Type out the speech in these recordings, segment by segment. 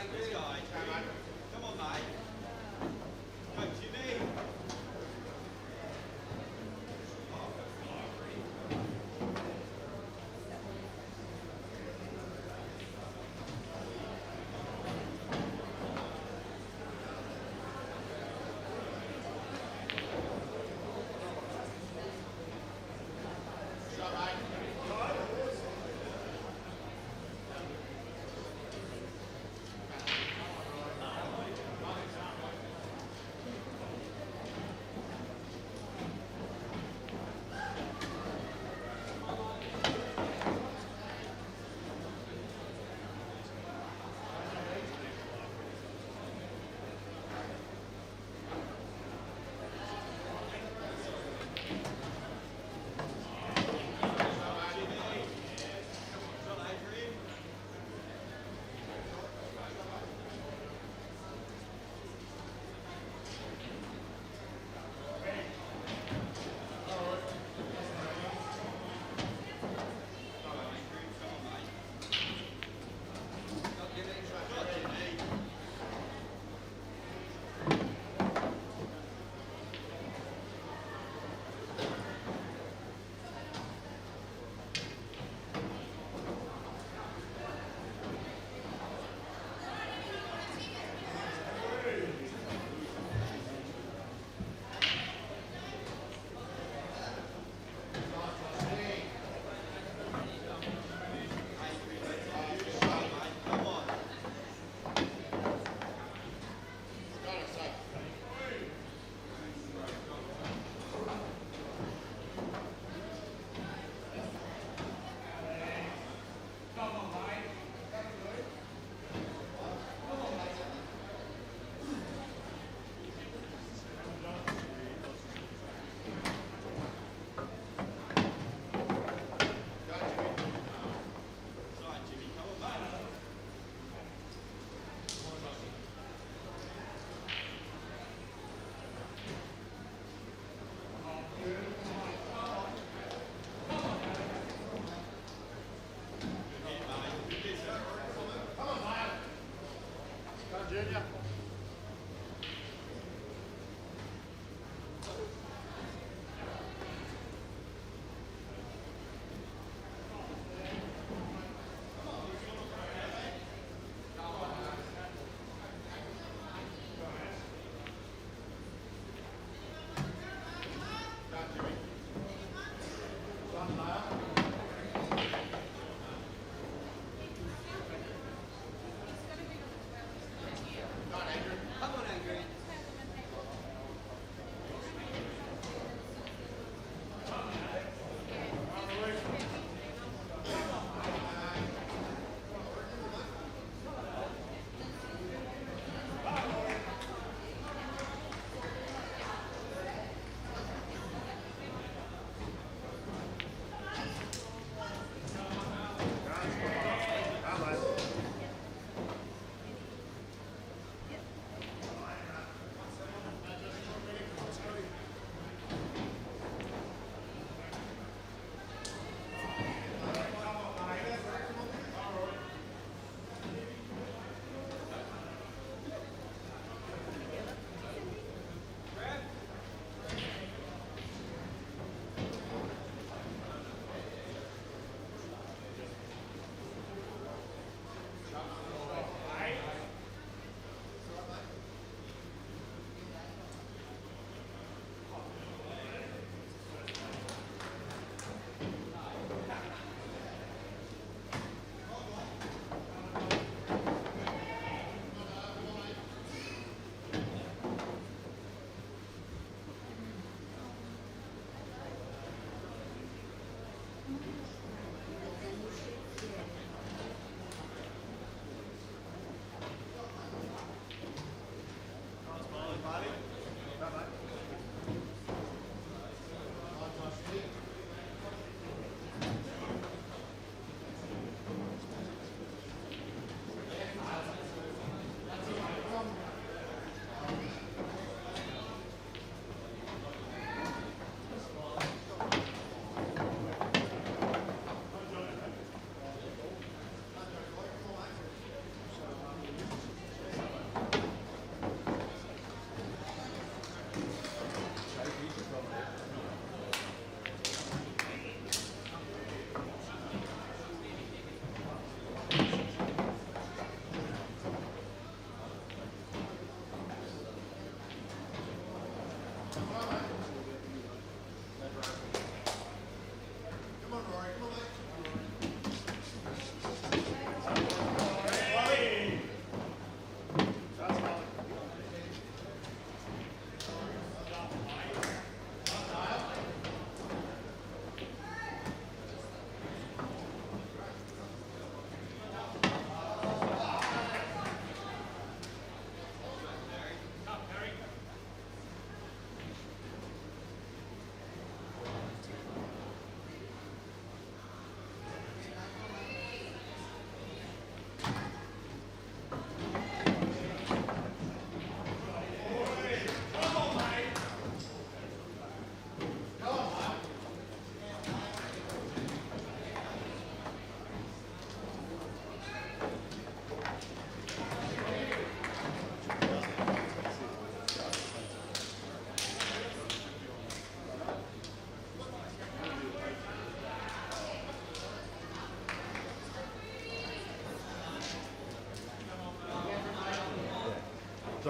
This guy. Come on, mate. Coach, you need.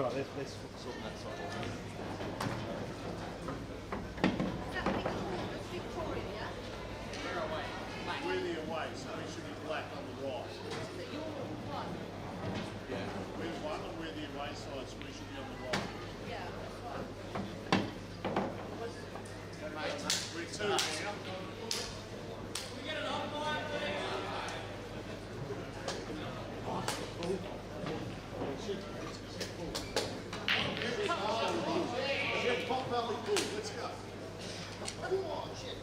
alright, let's sort that side. Is that Victoria, yeah? We're the away, so we should be black on the right. Is it your one? Yeah. We're one and we're the away side, so we should be on the right. Yeah, that's right. We're two now. Top valley pool, let's go. Oh, shit.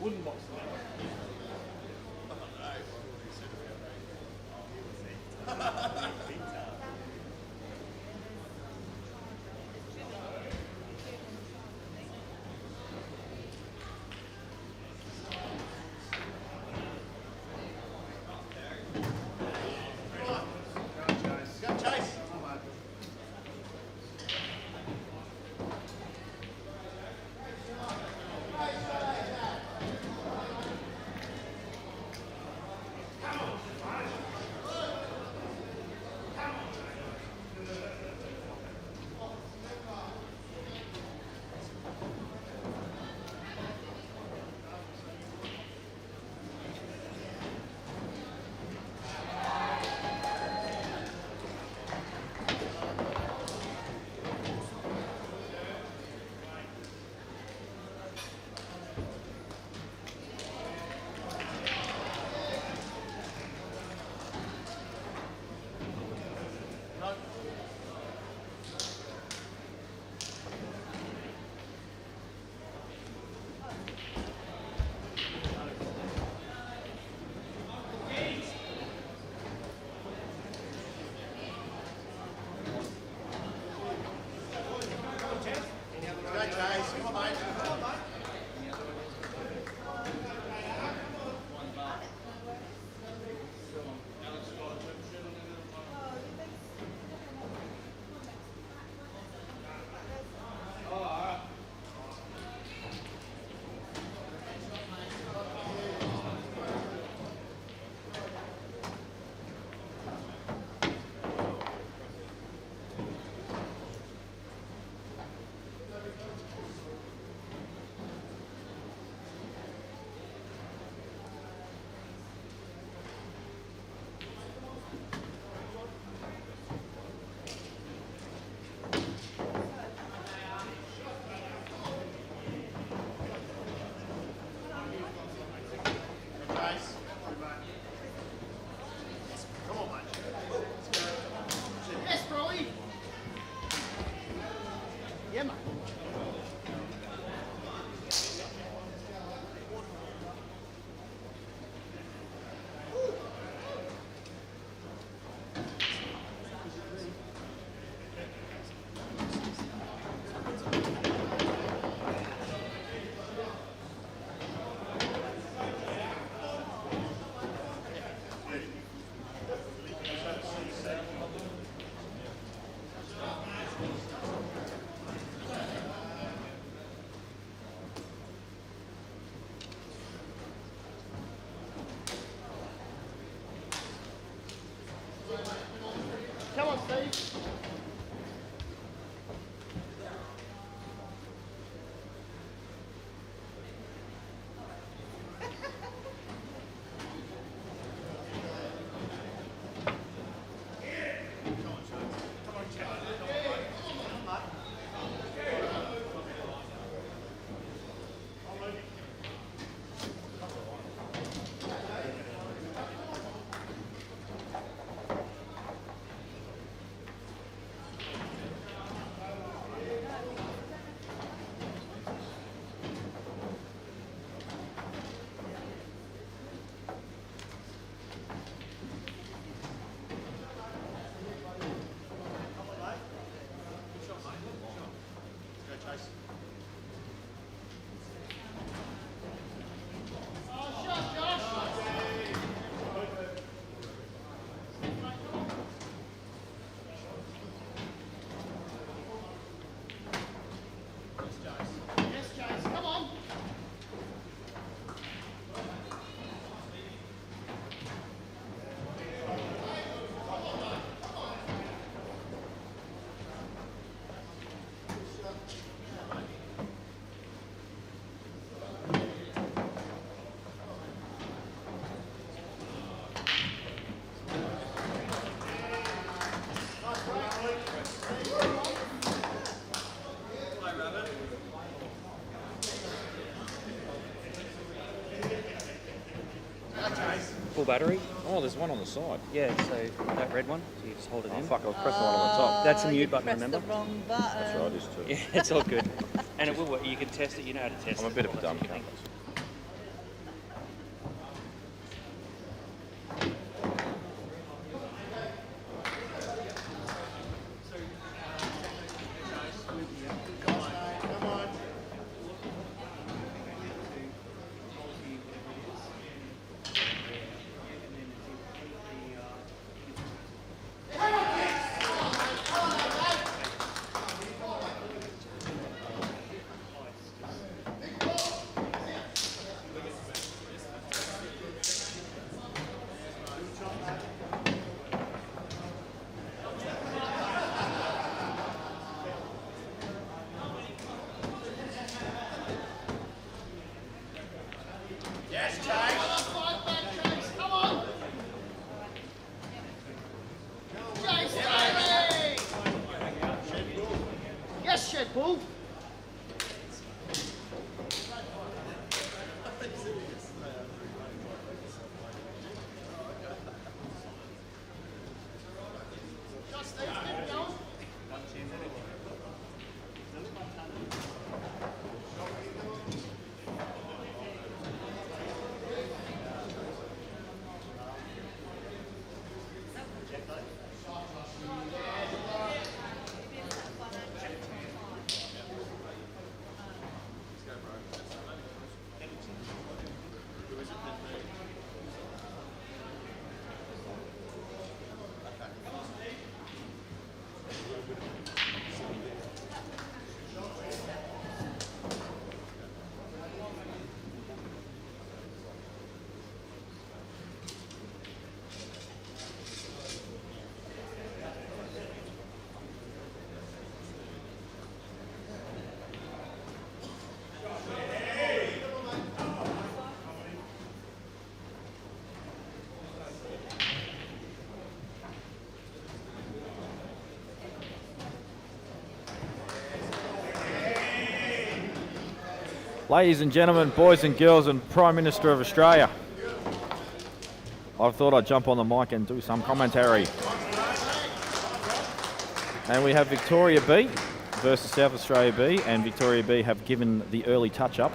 Wooden box. Go, Chase. Go, Chase. Come on, mate. Chase. Come on, mate. Yes, Broly. Yeah, mate. Come on, Steve. Go, Chase. Yes, Chase. Come on. Full battery? Oh, there's one on the side. Yeah, so that red one, so you just hold it Oh, in. fuck, I was pressing the one on the top. That's a mute you button, pressed remember? the wrong button. That's right, it is too. Yeah, it's all good. And it will work. You can test it. You know how to test it. I'm a bit of a all that dumb sort of cunt. thing. Come on. Chase, baby. Yes, Shed Bull. Just keep going. Ladies and gentlemen, boys and girls, and Prime Minister of Australia, I thought I'd jump on the mic and do some commentary. And we have Victoria B versus South Australia B, and Victoria B have given the early touch-up,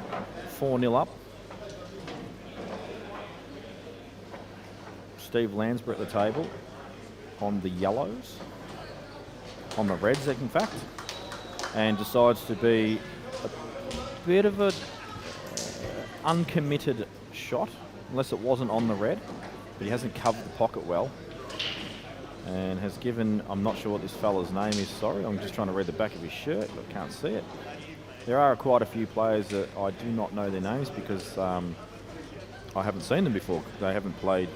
4-0 up. Steve Lansbury at the table on the yellows, on the reds in fact, and decides to be a bit of a uncommitted shot, unless it wasn't on the red, but he hasn't covered the pocket well, and has given, I'm not sure what this fella's name is, sorry, I'm just trying to read the back of his shirt, but can't see it. There are quite a few players that I do not know their names because I haven't seen them before. They haven't played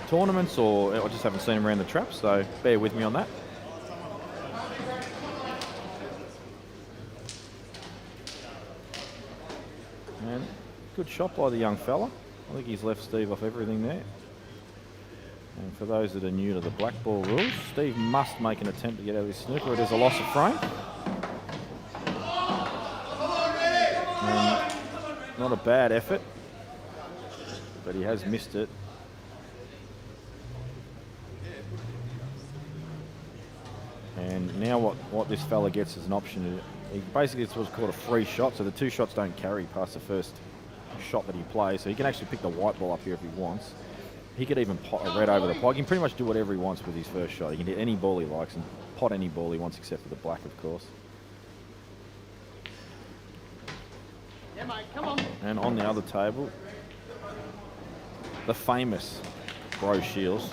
tournaments, or I just haven't seen them around the traps, so bear with me on that. And good shot by the young fella. I think he's left Steve off everything there. And for those that are new to the Blackball rules, Steve must make an attempt to get out of this snooker. It is a loss of frame. And not a bad effort, but he has missed it. And now what this fella gets as an option, he basically it's what's called a free shot, so the two shots don't carry past the first shot that he plays, so he can actually pick the white ball up here if he wants. He could even pot a red over the pot. He can pretty much do whatever he wants with his first shot. He can hit any ball he likes and pot any ball he wants except for the black, of course. Yeah, mate, come on. And on the other table, the famous Bro Shields.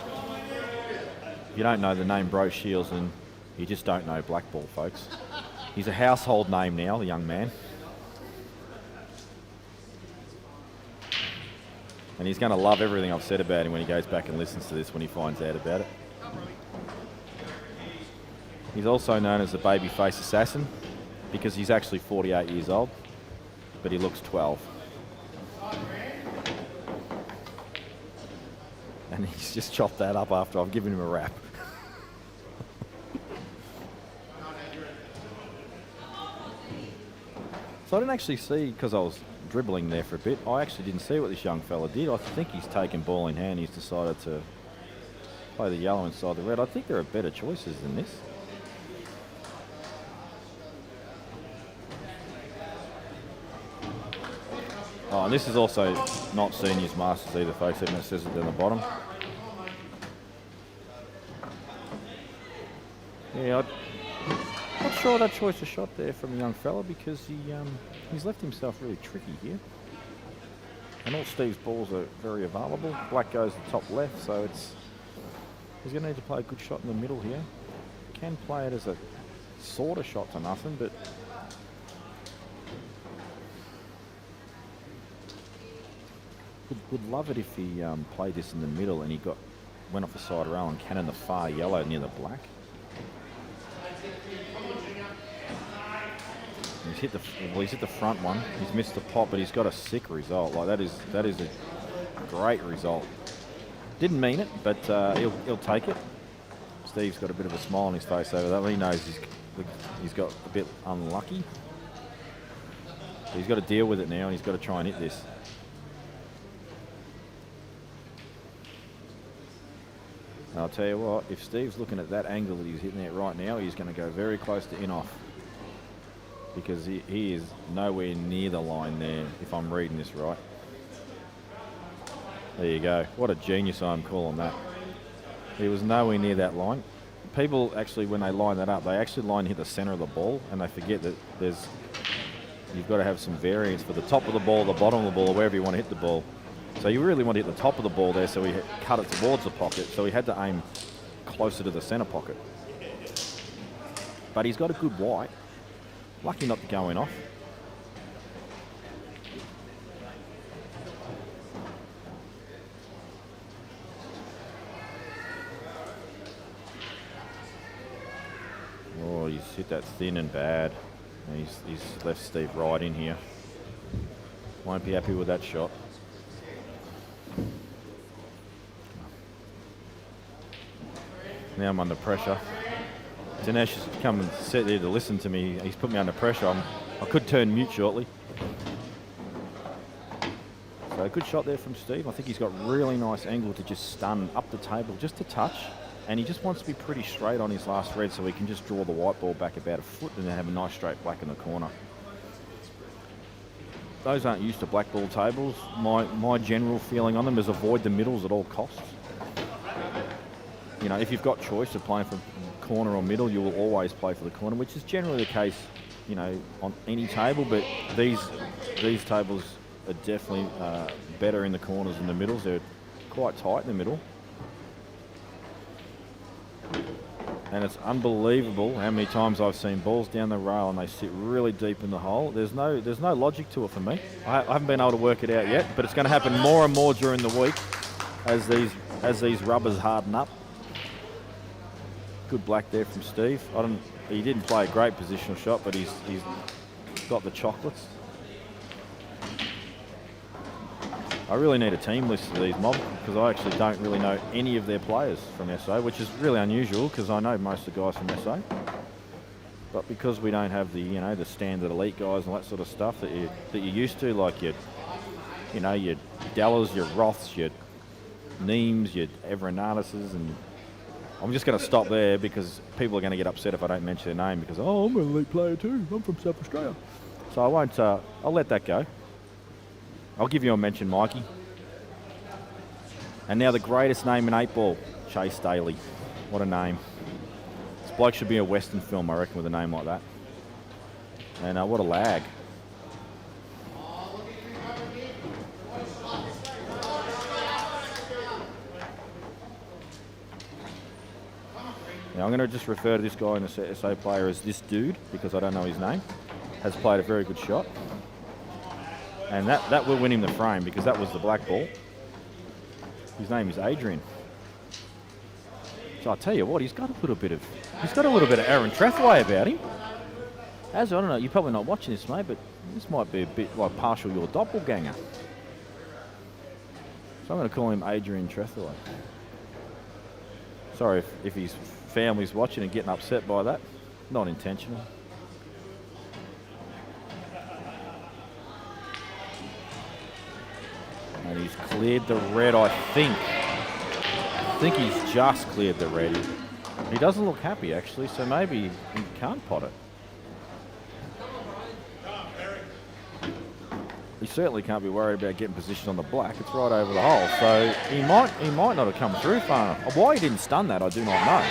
If you don't know the name Bro Shields, then you just don't know Blackball, folks. He's a household name now, the young man. And he's going to love everything I've said about him when he goes back and listens to this when he finds out about it. He's also known as the babyface assassin because he's actually 48 years old, but he looks 12. And he's just chopped that up after I've given him a rap. So I didn't actually see, because I was dribbling there for a bit. I actually didn't see what this young fella did. I think he's taken ball in hand. He's decided to play the yellow inside the red. I think there are better choices than this. Oh, and this is also not seniors masters either, folks, even it says it down the bottom. Yeah, I'm not sure that choice of shot there from a young fella because he's left himself really tricky here. And all Steve's balls are very available. Black goes to top left, so he's going to need to play a good shot in the middle here. Can play it as a sort of shot to nothing, but would love it if he played this in the middle and he went off the side rail and cannoned the far yellow near the black. He's hit the front one. He's missed the pot, but he's got a sick result. Like that is a great result. Didn't mean it, but he'll take it. Steve's got a bit of a smile on his face over that. He knows he's got a bit unlucky. But he's got to deal with it now, and he's got to try and hit this. And I'll tell you what, if Steve's looking at that angle that he's hitting it right now, he's going to go very close to in-off. Because he is nowhere near the line there, if I'm reading this right. There you go. What a genius I'm calling that. He was nowhere near that line. People actually, when they line that up, they actually line hit the center of the ball, and they forget that you've got to have some variance for the top of the ball, the bottom of the ball, or wherever you want to hit the ball. So you really want to hit the top of the ball there, so he cut it towards the pocket, so he had to aim closer to the center pocket. But he's got a good white. Lucky not to go in off. Oh, he's hit that thin and bad. And he's left Steve right in here. Won't be happy with that shot. Now I'm under pressure. Dinesh has come and sat there to listen to me. He's put me under pressure. I could turn mute shortly. So a good shot there from Steve. I think he's got really nice angle to just stun up the table just a touch. And he just wants to be pretty straight on his last red so he can just draw the white ball back about a foot and then have a nice straight black in the corner. Those aren't used to black ball tables. My general feeling on them is avoid the middles at all costs. You know, if you've got choice of playing for corner or middle, you will always play for the corner, which is generally the case, you know, on any table, but these tables are definitely better in the corners than the middles. They're quite tight in the middle. And it's unbelievable how many times I've seen balls down the rail and they sit really deep in the hole. There's no logic to it for me. I haven't been able to work it out yet, but it's going to happen more and more during the week as these rubbers harden up. Good black there from Steve. He didn't play a great positional shot, but he's got the chocolates. I really need a team list of these mobs because I actually don't really know any of their players from SA, which is really unusual because I know most of the guys from SA. But because we don't have the standard elite guys and that sort of stuff that you're used to, like your Dallas, your Roths, your Neems, your Everonatises, and I'm just going to stop there because people are going to get upset if I don't mention their name because, oh, I'm an elite player too. I'm from South Australia. So I won't, I'll let that go. I'll give you a mention, Mikey. And now the greatest name in 8-ball, Chase Daly. What a name. This bloke should be a Western film, I reckon, with a name like that. And what a lag. Now I'm going to just refer to this guy in the SA player as this dude because I don't know his name. Has played a very good shot. And that will win him the frame because that was the black ball. His name is Adrian. So I'll tell you what, he's got a little bit of Aaron Trethway about him. I don't know, you're probably not watching this, mate, but this might be a bit like partial your doppelganger. So I'm going to call him Adrian Trethway. Sorry if his family's watching and getting upset by that. Not intentional. He's cleared the red, I think. I think he's just cleared the red. He doesn't look happy, actually, so maybe he can't pot it. He certainly can't be worried about getting positioned on the black. It's right over the hole, so he might not have come through far enough. Why he didn't stun that, I do not know.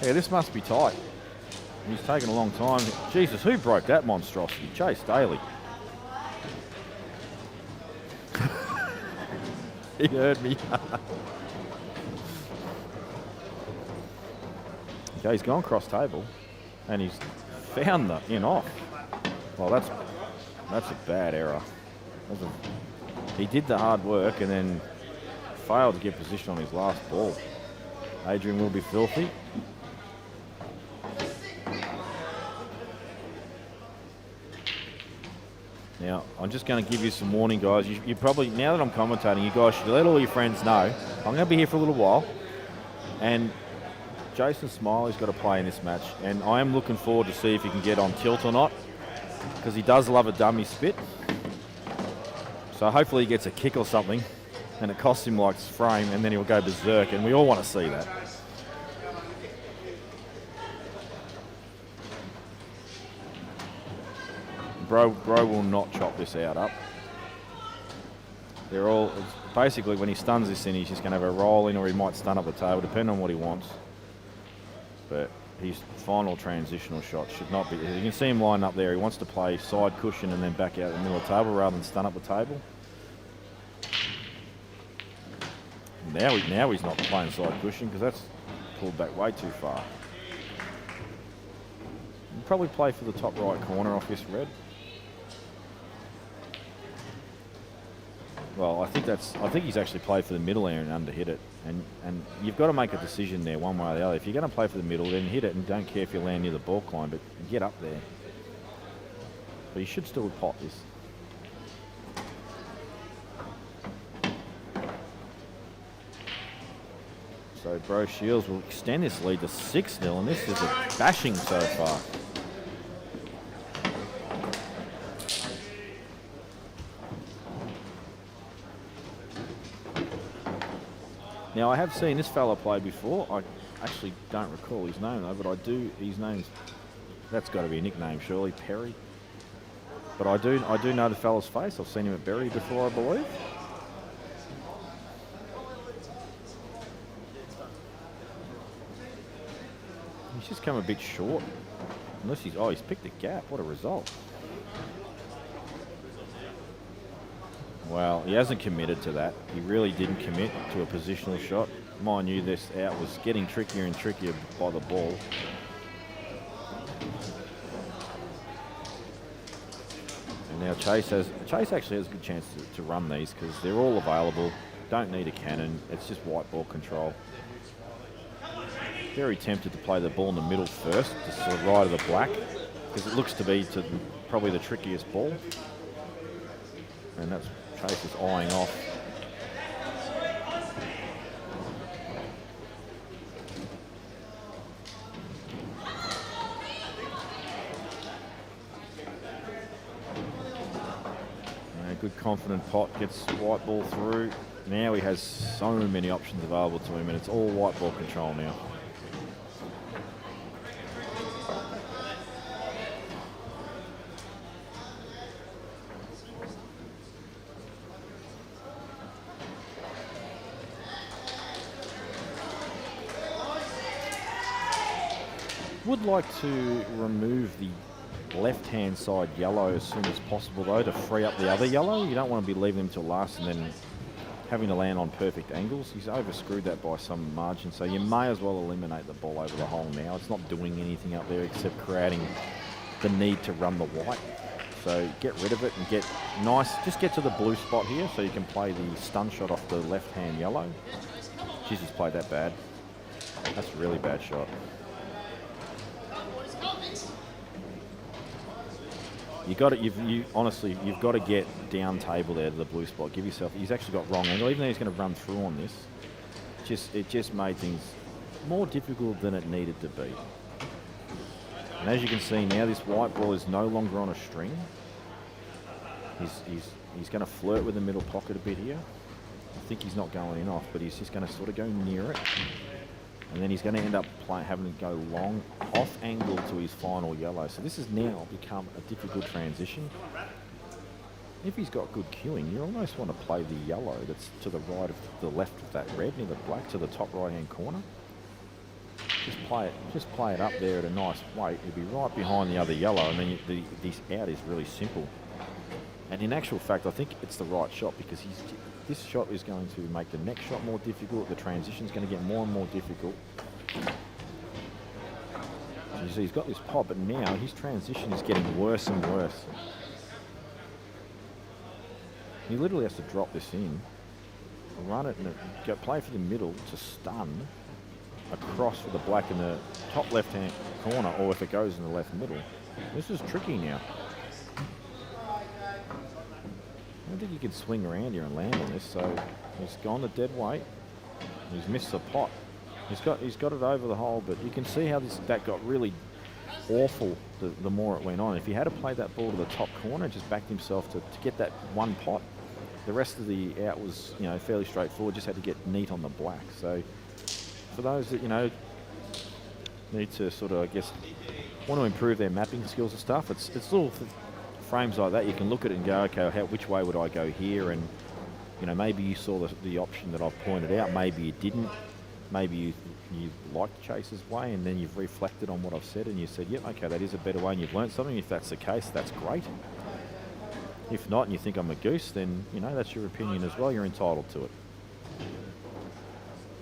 Yeah, this must be tight. He's taken a long time. Jesus, who broke that monstrosity? Chase Daly. He heard me. Okay, he's gone cross table, and he's found the in off. Well, that's a bad error. He did the hard work and then failed to get position on his last ball. Adrian will be filthy. Now, I'm just going to give you some warning, guys. You probably, now that I'm commentating, you guys should let all your friends know. I'm going to be here for a little while. And Jason Smiley's got to play in this match. And I am looking forward to see if he can get on tilt or not. Because he does love a dummy spit. So hopefully he gets a kick or something. And it costs him like his frame. And then he'll go berserk. And we all want to see that. Bro will not chop this out up. They're all, basically when he stuns this in, he's just going to have a roll in or he might stun up the table, depending on what he wants. But his final transitional shot should not be, you can see him line up there, he wants to play side cushion and then back out the middle of the table rather than stun up the table. Now he's not playing side cushion because that's pulled back way too far. He'll probably play for the top right corner off this red. Well, I think he's actually played for the middle area and underhit it. And you've got to make a decision there one way or the other. If you're going to play for the middle, then hit it and don't care if you land near the ball climb, but get up there. But you should still pot this. So Bro Shields will extend this lead to 6-0, and this is a bashing so far. Now, I have seen this fella play before. I actually don't recall his name, though, but I do. His name's, that's got to be a nickname, surely, Perry. But I do know the fella's face. I've seen him at Berry before, I believe. He's just come a bit short. Unless he's picked a gap. What a result. Well, he hasn't committed to that. He really didn't commit to a positional shot. Mind you, this out was getting trickier and trickier by the ball. And now Chase actually has a good chance to run these because they're all available. Don't need a cannon. It's just white ball control. Very tempted to play the ball in the middle first, just to the right of the black, because it looks to be probably the trickiest ball. And that's Chase is eyeing off. A good confident pot gets white ball through. Now he has so many options available to him, and it's all white ball control now. Would like to remove the left-hand side yellow as soon as possible, though, to free up the other yellow. You don't want to be leaving them till last and then having to land on perfect angles. He's overscrewed that by some margin, so you may as well eliminate the ball over the hole now. It's not doing anything up there except creating the need to run the white. So get rid of it and get nice. Just get to the blue spot here so you can play the stun shot off the left-hand yellow. Jesus, played that bad. That's a really bad shot. Honestly, you've got to get down table there to the blue spot. Give yourself. He's actually got wrong angle, even though he's going to run through on this. It just made things more difficult than it needed to be. And as you can see now, this white ball is no longer on a string. He's going to flirt with the middle pocket a bit here. I think he's not going in off, but he's just going to sort of go near it. And then he's going to end up having to go long off angle to his final yellow. So this has now become a difficult transition. If he's got good cueing, you almost want to play the yellow that's to the right of the left of that red, near the black, to the top right-hand corner. Just play it up there at a nice weight. It'll be right behind the other yellow, and then this out is really simple. And in actual fact, I think it's the right shot, because this shot is going to make the next shot more difficult. The transition's going to get more and more difficult. So you see, he's got this pop, but now his transition is getting worse and worse. He literally has to drop this in, run it, and go play for the middle to stun across for the black in the top left-hand corner, or if it goes in the left middle. This is tricky now. I don't think he can swing around here and land on this, so he's gone to dead weight. He's missed the pot. He's got it over the hole, but you can see how that got really awful the more it went on. If he had to play that ball to the top corner, just backed himself to get that one pot, the rest of the out was, you know, fairly straightforward. Just had to get neat on the black. So for those that, you know, need to sort of, I guess, want to improve their mapping skills and stuff, it's little frames like that. You can look at it and go, okay, which way would I go here? And, you know, maybe you saw the option that I've pointed out. Maybe you didn't. Maybe you liked Chase's way, and then you've reflected on what I've said, and you said, yep, okay, that is a better way, and you've learned something. If that's the case, that's great. If not, and you think I'm a goose, then, you know, that's your opinion as well. You're entitled to it.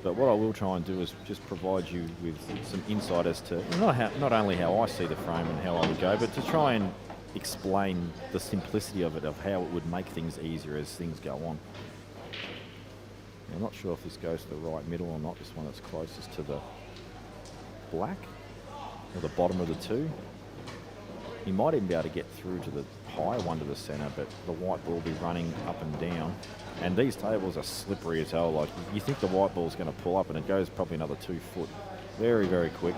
But what I will try and do is just provide you with some insight as to not only how I see the frame and how I would go, but to try and explain the simplicity of it, of how it would make things easier as things go on. I'm not sure if this goes to the right middle or not, this one that's closest to the black, or the bottom of the two. He might even be able to get through to the higher one to the centre, but the white ball will be running up and down. And these tables are slippery as hell. Like, you think the white ball's going to pull up, and it goes probably another 2 foot. Very, very quick.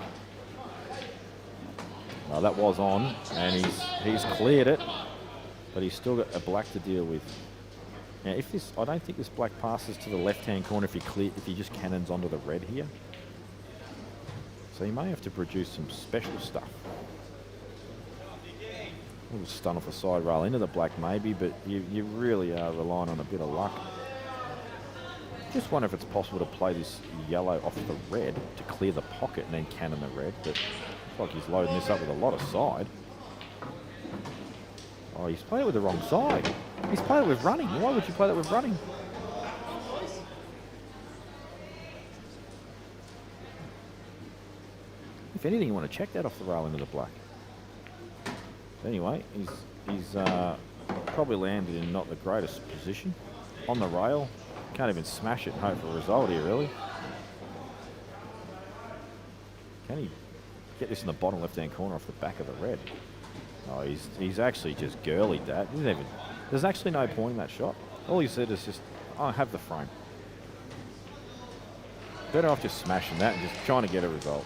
That was on, and he's cleared it, but he's still got a black to deal with. Now, I don't think this black passes to the left-hand corner if he just cannons onto the red here. So he may have to produce some special stuff. A little stun off the side rail into the black maybe, but you really are relying on a bit of luck. Just wonder if it's possible to play this yellow off the red to clear the pocket and then cannon the red, but looks like he's loading this up with a lot of side. Oh, he's playing it with the wrong side. He's played it with running. Why would you play that with running? If anything, you want to check that off the rail into the black. Anyway, he's probably landed in not the greatest position. On the rail. Can't even smash it and hope for a result here, really. Can he get this in the bottom left-hand corner off the back of the red? Oh, he's actually just girlied that. There's actually no point in that shot. All he said is just, I have the frame. Better off just smashing that and just trying to get a result.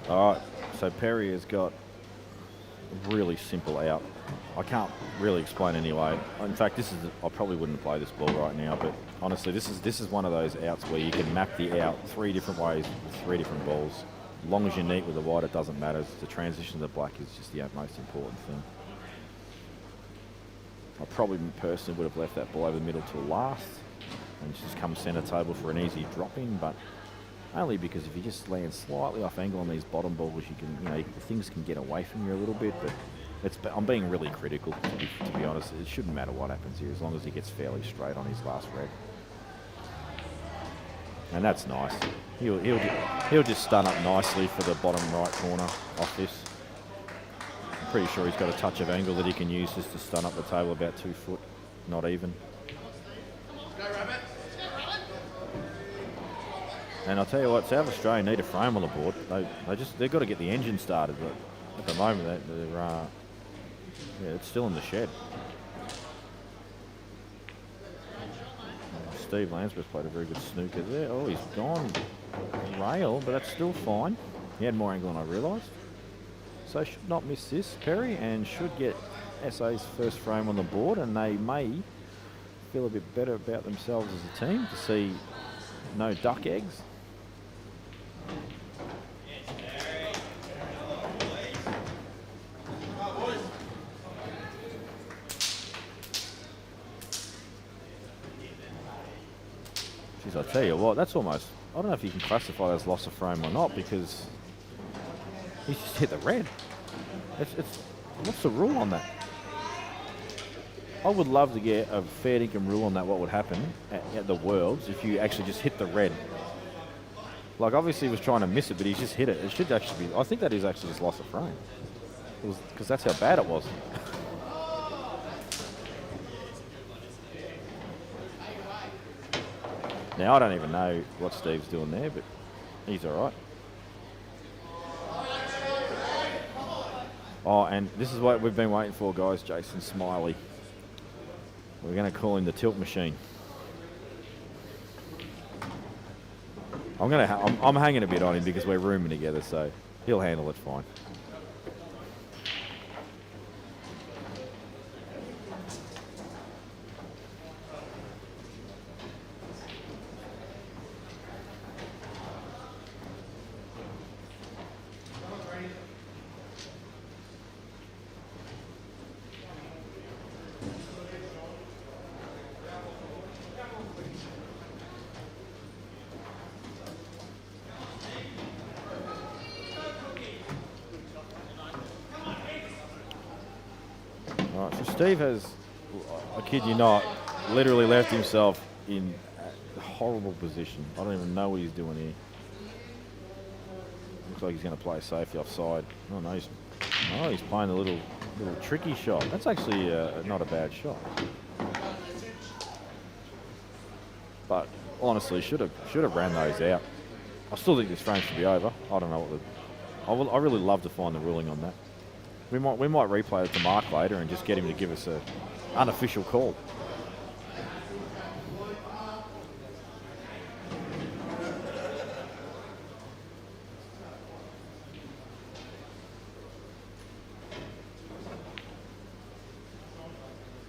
All right, so Perry has got a really simple out. I can't really explain anyway. In fact, I probably wouldn't play this ball right now, but honestly, this is one of those outs where you can map the out 3 different ways with 3 different balls. As long as you're neat with the white, it doesn't matter. The transition to the black is just the most important thing. I probably personally would have left that ball over the middle till last and just come centre table for an easy drop in, but only because if you just land slightly off angle on these bottom balls, things can get away from you a little bit. But I'm being really critical, to be honest. It shouldn't matter what happens here as long as he gets fairly straight on his last red. And that's nice. He'll just stun up nicely for the bottom right corner off this. I'm pretty sure he's got a touch of angle that he can use just to stun up the table about 2 foot, not even. And I'll tell you what, South Australia need a frame on the board. They've got to get the engine started, but at the moment they're it's still in the shed. Steve Lansworth played a very good snooker there. Oh, he's gone rail, but that's still fine. He had more angle than I realised. So should not miss this, Perry, and should get SA's first frame on the board, and they may feel a bit better about themselves as a team to see no duck eggs. Jeez, I tell you what, that's almost, I don't know if you can classify that as loss of frame or not, because he's just hit the red. What's the rule on that? I would love to get a fair income rule on that, what would happen at the Worlds if you actually just hit the red. Like, obviously he was trying to miss it, but he's just hit it. It should actually be, I think that is actually just loss of frame. Because that's how bad it was. Now, I don't even know what Steve's doing there, but he's all right. Oh, and this is what we've been waiting for, guys. Jason Smiley. We're going to call him the tilt machine. I'm hanging a bit on him because we're rooming together, so he'll handle it fine. Steve has, I kid you not, literally left himself in a horrible position. I don't even know what he's doing here. Looks like he's going to play safety offside. Oh no, he's playing a little tricky shot. That's actually not a bad shot. But honestly, should have ran those out. I still think this frame should be over. I don't know what I really love to find the ruling on that. We might replay it to Mark later and just get him to give us an unofficial call.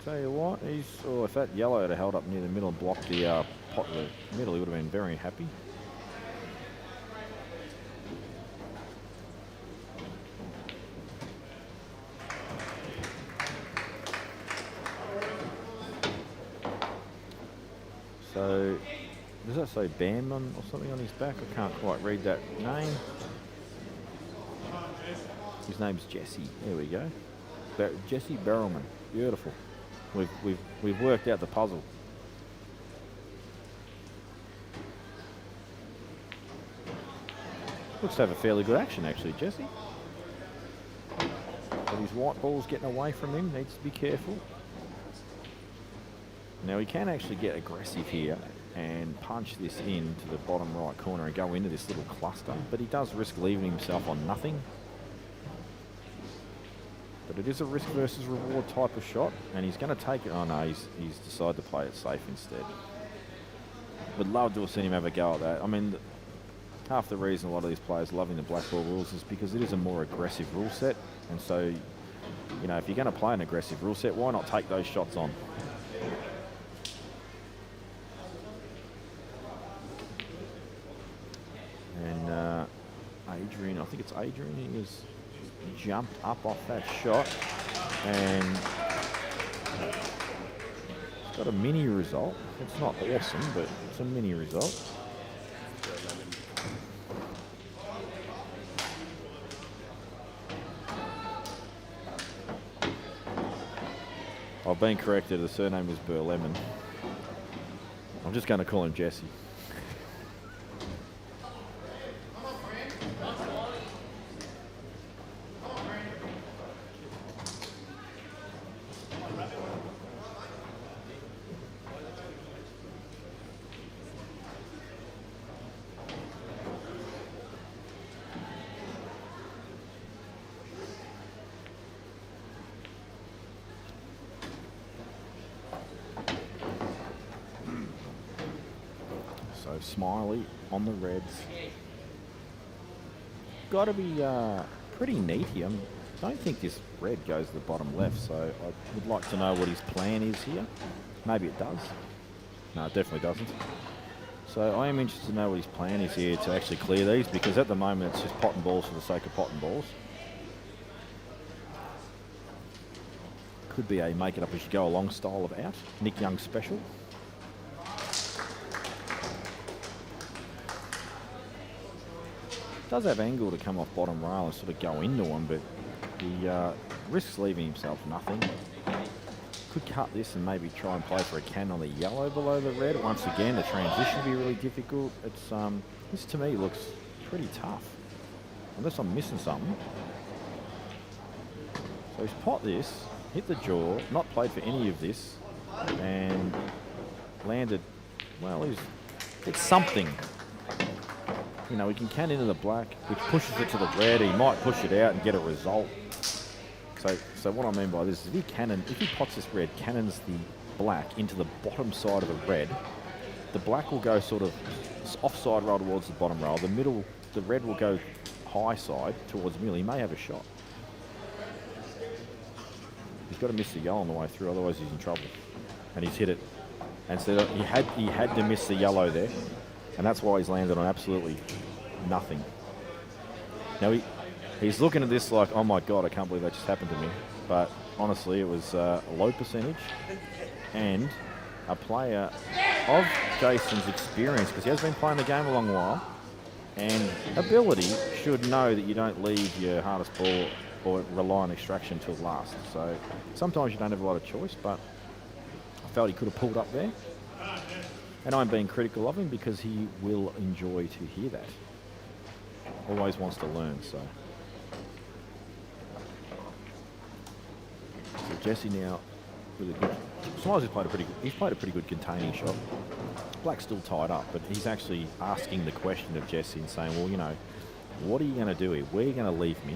Tell you what, if that yellow had held up near the middle and blocked the pot in the middle, he would have been very happy. So, does that say Bandman or something on his back? I can't quite read that name. His name's Jesse. There we go. Jesse Barrelman. Beautiful. We've worked out the puzzle. Looks to have a fairly good action actually, Jesse. But his white ball's getting away from him. Needs to be careful. Now he can actually get aggressive here and punch this into the bottom right corner and go into this little cluster, but he does risk leaving himself on nothing. But it is a risk versus reward type of shot, and he's going to take it. Oh no, he's decided to play it safe instead. Would love to have seen him have a go at that. I mean, half the reason a lot of these players loving the Blackball rules is because it is a more aggressive rule set, and so, you know, if you're going to play an aggressive rule set, why not take those shots on? And Adrian, I think it's Adrian, he has jumped up off that shot and it's got a mini result. It's not awesome, but it's a mini result. I've been corrected, the surname is Burlemon. I'm just going to call him Jesse. So Smiley on the reds. Got to be pretty neat here. I don't think this red goes to the bottom left, so I would like to know what his plan is here. Maybe it does. No, it definitely doesn't. So I am interested to know what his plan is here to actually clear these, because at the moment it's just pot and balls for the sake of pot and balls. Could be a make it up as you go along style of out. Nick Young special. Does have angle to come off bottom rail and sort of go into him, but he risks leaving himself nothing. Could cut this and maybe try and play for a can on the yellow below the red. Once again, the transition would be really difficult. It's this to me looks pretty tough, unless I'm missing something. So he's pot this, hit the jaw, not played for any of this, and landed, well, it's something. You know, he can can into the black, which pushes it to the red. He might push it out and get a result. So what I mean by this is if he pots this red, cannons the black into the bottom side of the red, the black will go sort of offside rail towards the bottom rail. The red will go high side towards the middle. He may have a shot. He's got to miss the yellow on the way through, otherwise he's in trouble. And he's hit it. And so he had to miss the yellow there, and that's why he's landed on absolutely nothing. Now he's looking at this like, oh my God, I can't believe that just happened to me. But honestly, it was a low percentage and a player of Jason's experience, because he has been playing the game a long while, and ability should know that you don't leave your hardest ball or rely on extraction till last. So sometimes you don't have a lot of choice, but I felt he could have pulled up there. And I'm being critical of him because he will enjoy to hear that. Always wants to learn, so. So Jesse now really good. Smiles has played a pretty good containing shot. Black's still tied up, but he's actually asking the question of Jesse and saying, well, you know, what are you going to do here? Where are you going to leave me?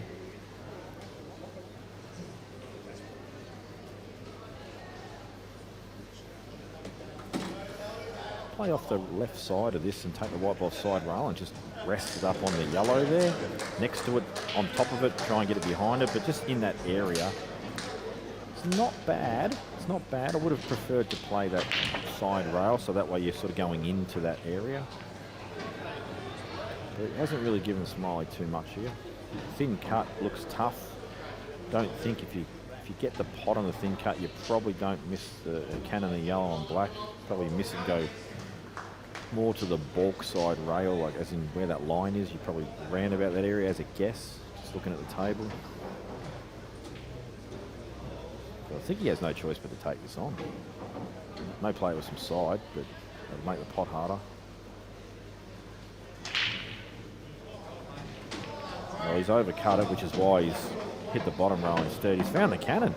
Play off the left side of this and take the white ball side rail and just rest it up on the yellow there, next to it, on top of it, try and get it behind it, but just in that area. It's not bad. It's not bad. I would have preferred to play that side rail, so that way you're sort of going into that area. But it hasn't really given Smiley too much here. Thin cut looks tough. Don't think if you get the pot on the thin cut, you probably don't miss the cannon the yellow on black. Probably miss it go more to the balk side rail, like as in where that line is. You probably ran about that area as a guess, just looking at the table. So I think he has no choice but to take this on. No play with some side, but it'll make the pot harder. Well, he's overcut it, which is why he's hit the bottom rail instead. He's found the cannon.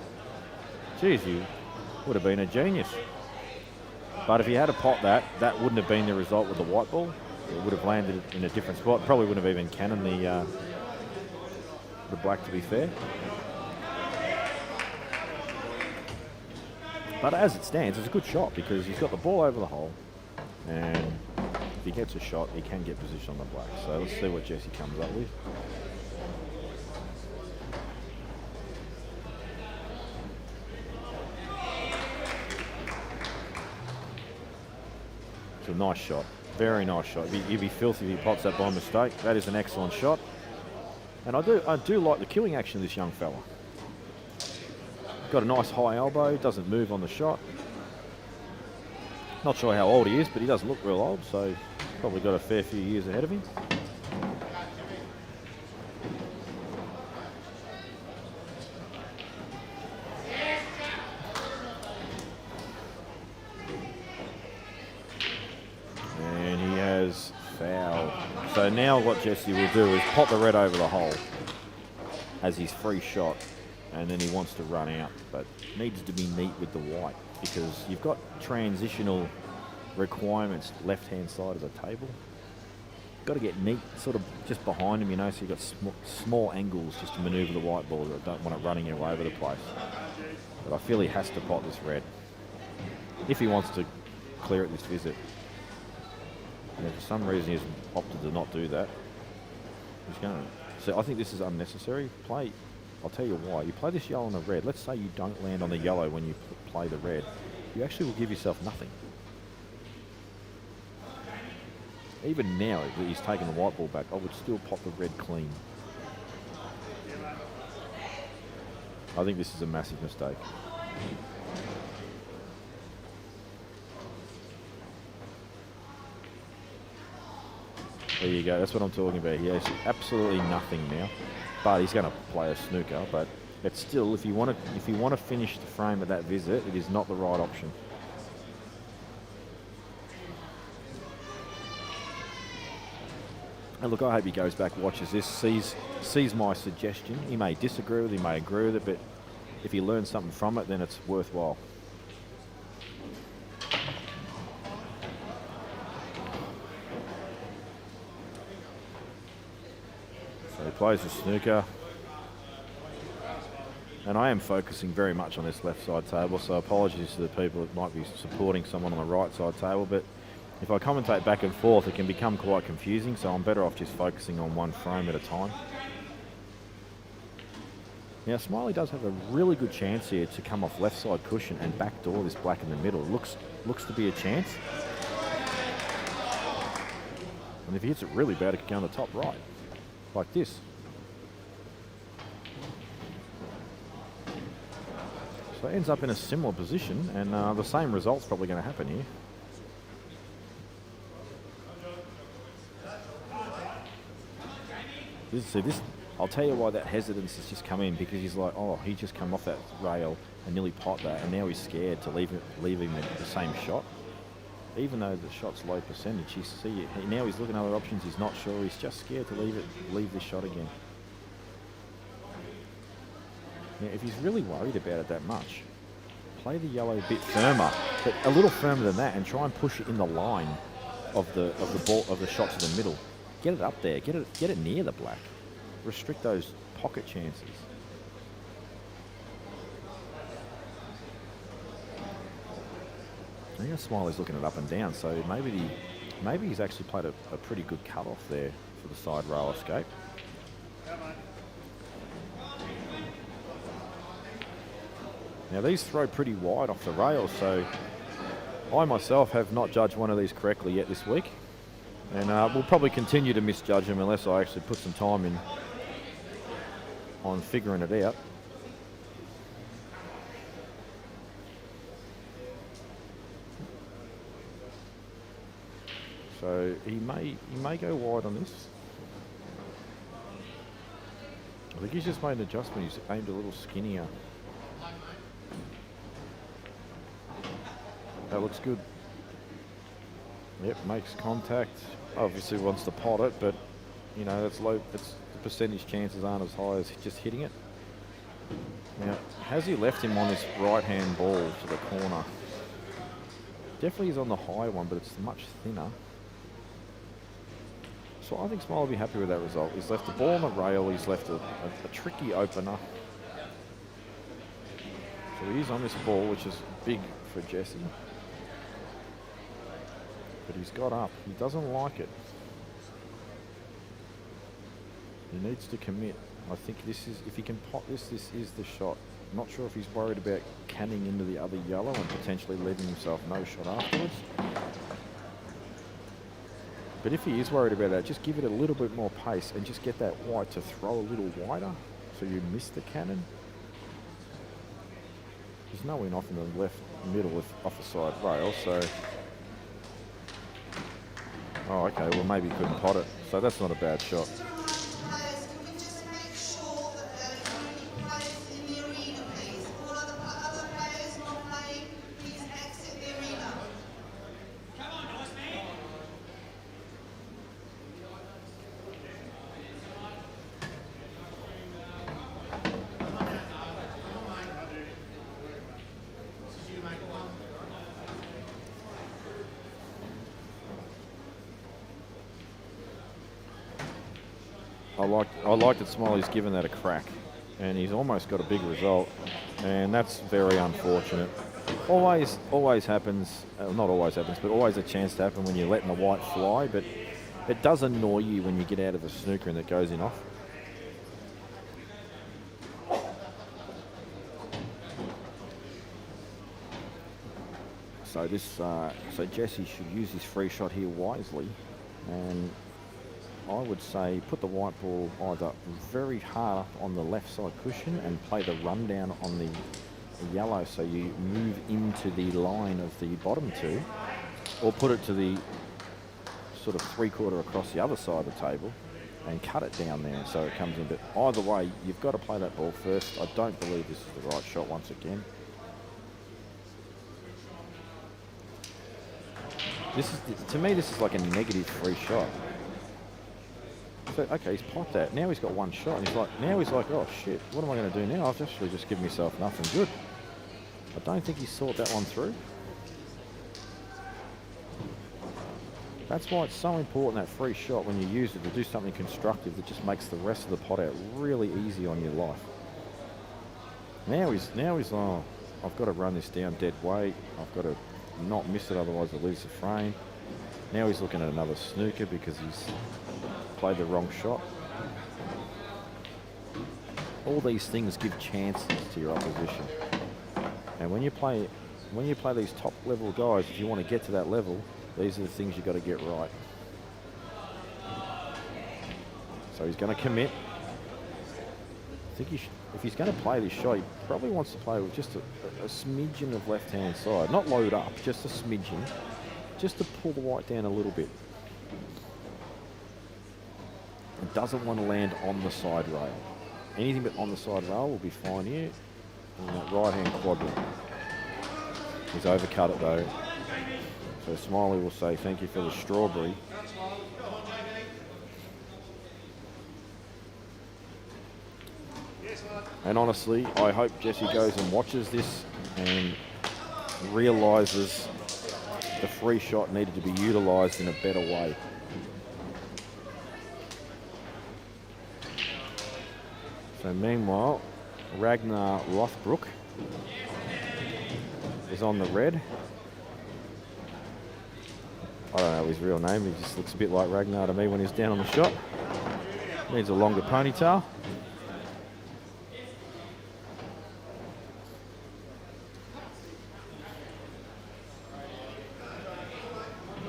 Geez, you would have been a genius. But if he had a pot that wouldn't have been the result with the white ball. It would have landed in a different spot. Probably wouldn't have even cannoned the black, to be fair. But as it stands, it's a good shot because he's got the ball over the hole, and if he gets a shot, he can get position on the black. So let's see what Jesse comes up with. It's a nice shot, very nice shot. He'd be filthy if he pots that by mistake. That is an excellent shot, and I do like the killing action of this young fella. Got a nice high elbow, doesn't move on the shot. Not sure how old he is, but he doesn't look real old, so probably got a fair few years ahead of him. And he has fouled. So now what Jesse will do is pop the red over the hole as his free shot, and then he wants to run out, but needs to be neat with the white because you've got transitional requirements left-hand side of the table. Got to get neat sort of just behind him, you know, so you've got small angles just to manoeuvre the white ball. I don't want it running all over the place. But I feel he has to pot this red if he wants to clear it this visit. Yeah, for some reason he's opted to not do that. He's going to. So I think this is unnecessary. Play. I'll tell you why. You play this yellow and the red. Let's say you don't land on the yellow when you play the red. You actually will give yourself nothing. Even now, if he's taken the white ball back, I would still pop the red clean. I think this is a massive mistake. There you go. That's what I'm talking about. He has absolutely nothing now, but he's going to play a snooker. But it's still, if you want to finish the frame at that visit, it is not the right option. And look, I hope he goes back, watches this, sees my suggestion. He may disagree with it, he may agree with it, but if he learns something from it, then it's worthwhile. So he plays the snooker. And I am focusing very much on this left side table, so apologies to the people that might be supporting someone on the right side table, but if I commentate back and forth, it can become quite confusing, so I'm better off just focusing on one frame at a time. Now, Smiley does have a really good chance here to come off left side cushion and backdoor this black in the middle. Looks to be a chance. And if he hits it really bad, it could go on the top right, like this. So it ends up in a similar position, and the same result's probably going to happen here. This, I'll tell you why that hesitance has just come in, because he's like, oh, he just come off that rail and nearly pot that, and now he's scared to leave him the same shot. Even though the shot's low percentage, now he's looking at other options, he's not sure, he's just scared to leave this shot again. Now, if he's really worried about it that much, play the yellow a bit firmer, but a little firmer than that, and try and push it in the line of the ball of the shot to the middle. Get it up there. Get it near the black. Restrict those pocket chances. I think Smiley's looking it up and down, so maybe he's actually played a pretty good cut-off there for the side rail escape. Now these throw pretty wide off the rail, so I myself have not judged one of these correctly yet this week. And we'll probably continue to misjudge them unless I actually put some time in on figuring it out. So he may go wide on this. I think he's just made an adjustment. He's aimed a little skinnier. That looks good. Yep, makes contact. Obviously wants to pot it, but you know, that's low. The percentage chances aren't as high as just hitting it. Now, has he left him on this right-hand ball to the corner? Definitely he's on the high one, but it's much thinner. So I think Smile will be happy with that result. He's left the ball on the rail. He's left a tricky opener. So he's on this ball, which is big for Jesse. But he's got up. He doesn't like it. He needs to commit. I think this is, if he can pot this, this is the shot. Not sure if he's worried about canning into the other yellow and potentially leaving himself no shot afterwards. But if he is worried about that, just give it a little bit more pace and just get that white to throw a little wider so you miss the cannon. There's no in off in the left middle off the side rail, so... Oh, okay, well maybe he couldn't pot it, so that's not a bad shot. I like that Smiley's given that a crack, and he's almost got a big result, and that's very unfortunate. always happens, not always happens, but always a chance to happen when you're letting the white fly, but it does annoy you when you get out of the snooker and it goes in off. So so Jesse should use his free shot here wisely, and I would say put the white ball either very hard up on the left side cushion and play the rundown on the yellow so you move into the line of the bottom two, or put it to the sort of 3/4 across the other side of the table and cut it down there so it comes in. But either way, you've got to play that ball first. I don't believe this is the right shot once again. To me, this is like a negative free shot. So, okay, he's popped that. Now he's got one shot, and he's like, oh shit, what am I going to do now? I've actually just given myself nothing good. I don't think he's thought that one through. That's why it's so important, that free shot, when you use it to do something constructive that just makes the rest of the pot out really easy on your life. Now he's oh, I've got to run this down dead weight. I've got to not miss it, otherwise I lose the frame. Now he's looking at another snooker because he's played the wrong shot. All these things give chances to your opposition. And when you play these top level guys, if you want to get to that level, these are the things you've got to get right. So he's going to commit. I think if he's going to play this shot, he probably wants to play with just a smidgen of left-hand side. Not load up, just a smidgen. Just to pull the white down a little bit. It doesn't want to land on the side rail. Anything but on the side rail will be fine here. In that right-hand quadrant. He's overcut it though. So Smiley will say thank you for the strawberry. And honestly, I hope Jesse goes and watches this and realises the free shot needed to be utilised in a better way. So meanwhile, Ragnar Rothbrook is on the red. I don't know his real name, he just looks a bit like Ragnar to me when he's down on the shot. Needs a longer ponytail.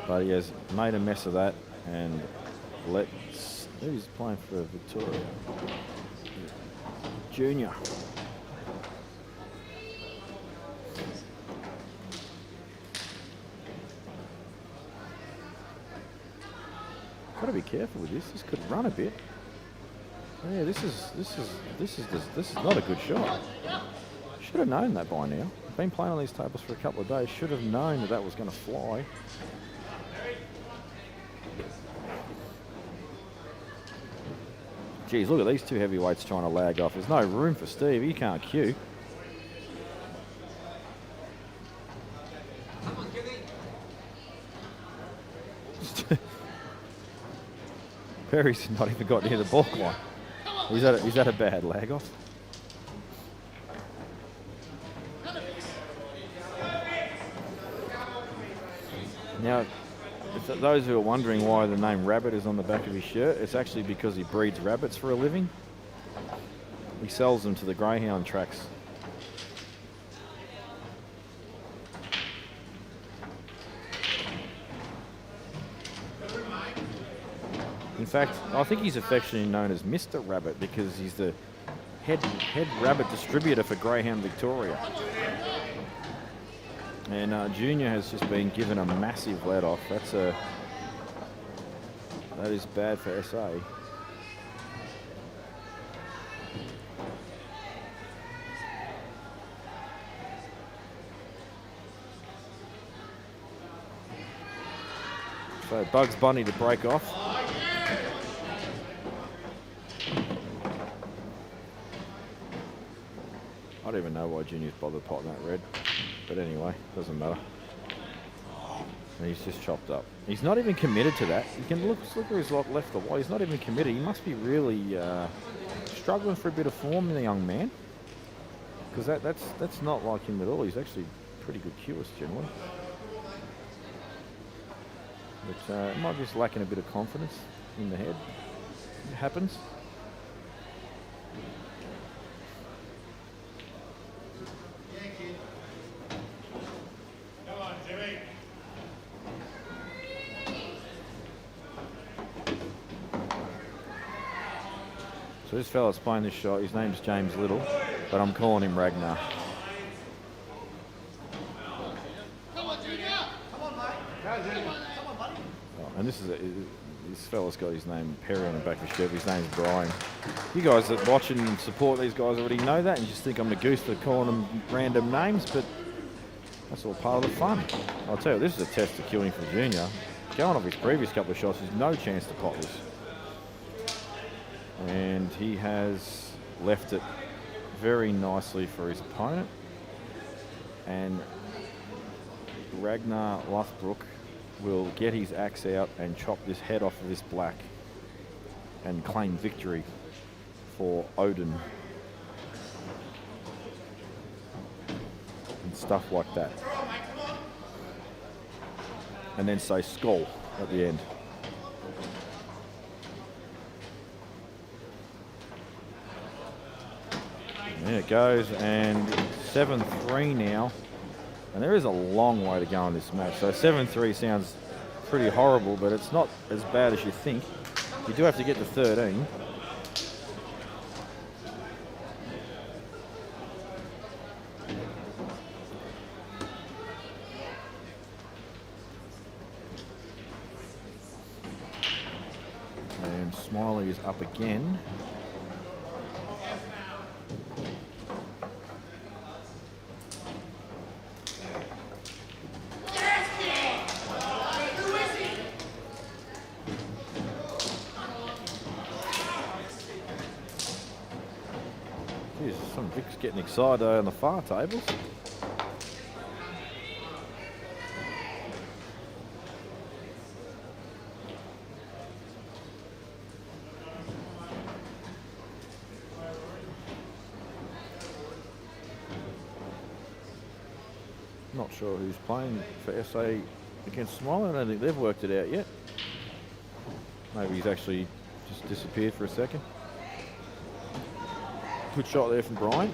But he has made a mess of that, and who's playing for Victoria? Junior. Got to be careful with this. This could run a bit. Yeah, this is not a good shot. Should have known that by now. Been playing on these tables for a couple of days. Should have known that that was going to fly. Geez, look at these two heavyweights trying to lag off. There's no room for Steve. He can't cue. Perry's not even got near the balk line. He's had a bad lag off. Now, if those who are wondering why the name Rabbit is on the back of his shirt, it's actually because he breeds rabbits for a living. He sells them to the greyhound tracks. In fact, I think he's affectionately known as Mr. Rabbit because he's the head rabbit distributor for Greyhound Victoria. And Junior has just been given a massive let off. That is bad for SA. So Bugs Bunny to break off. I don't even know why Junior's bothered potting that red. But anyway, doesn't matter. And he's just chopped up. He's not even committed to that. You can look where he's left the white. He's not even committed. He must be really struggling for a bit of form, the young man. Because that's not like him at all. He's actually pretty good cueist generally. But it might be just lacking a bit of confidence in the head. It happens. Come on, Jimmy. So this fella's playing this shot, his name's James Little, but I'm calling him Ragnar. Come on, Junior. Come on, mate. Come on, buddy. Oh, and this fella's got his name Perry on the back of his shirt. His name's Brian. You guys that watch and support these guys already know that, and you just think I'm a goose for calling them random names, but that's all part of the fun. I'll tell you, this is a test of cueing for Junior. Going off his previous couple of shots, there's no chance to pot this. And he has left it very nicely for his opponent. And Ragnar Luthbrook will get his axe out and chop this head off of this black and claim victory for Odin. And stuff like that. And then say skull at the end. There it goes, and 7-3 now. And there is a long way to go in this match. So 7-3 sounds pretty horrible, but it's not as bad as you think. You do have to get to 13. And Smiley is up again. Jeez, some Vic's getting excited on the far tables. Not sure who's playing for SA against Smiley. I don't think they've worked it out yet. Maybe he's actually just disappeared for a second. Good shot there from Brian.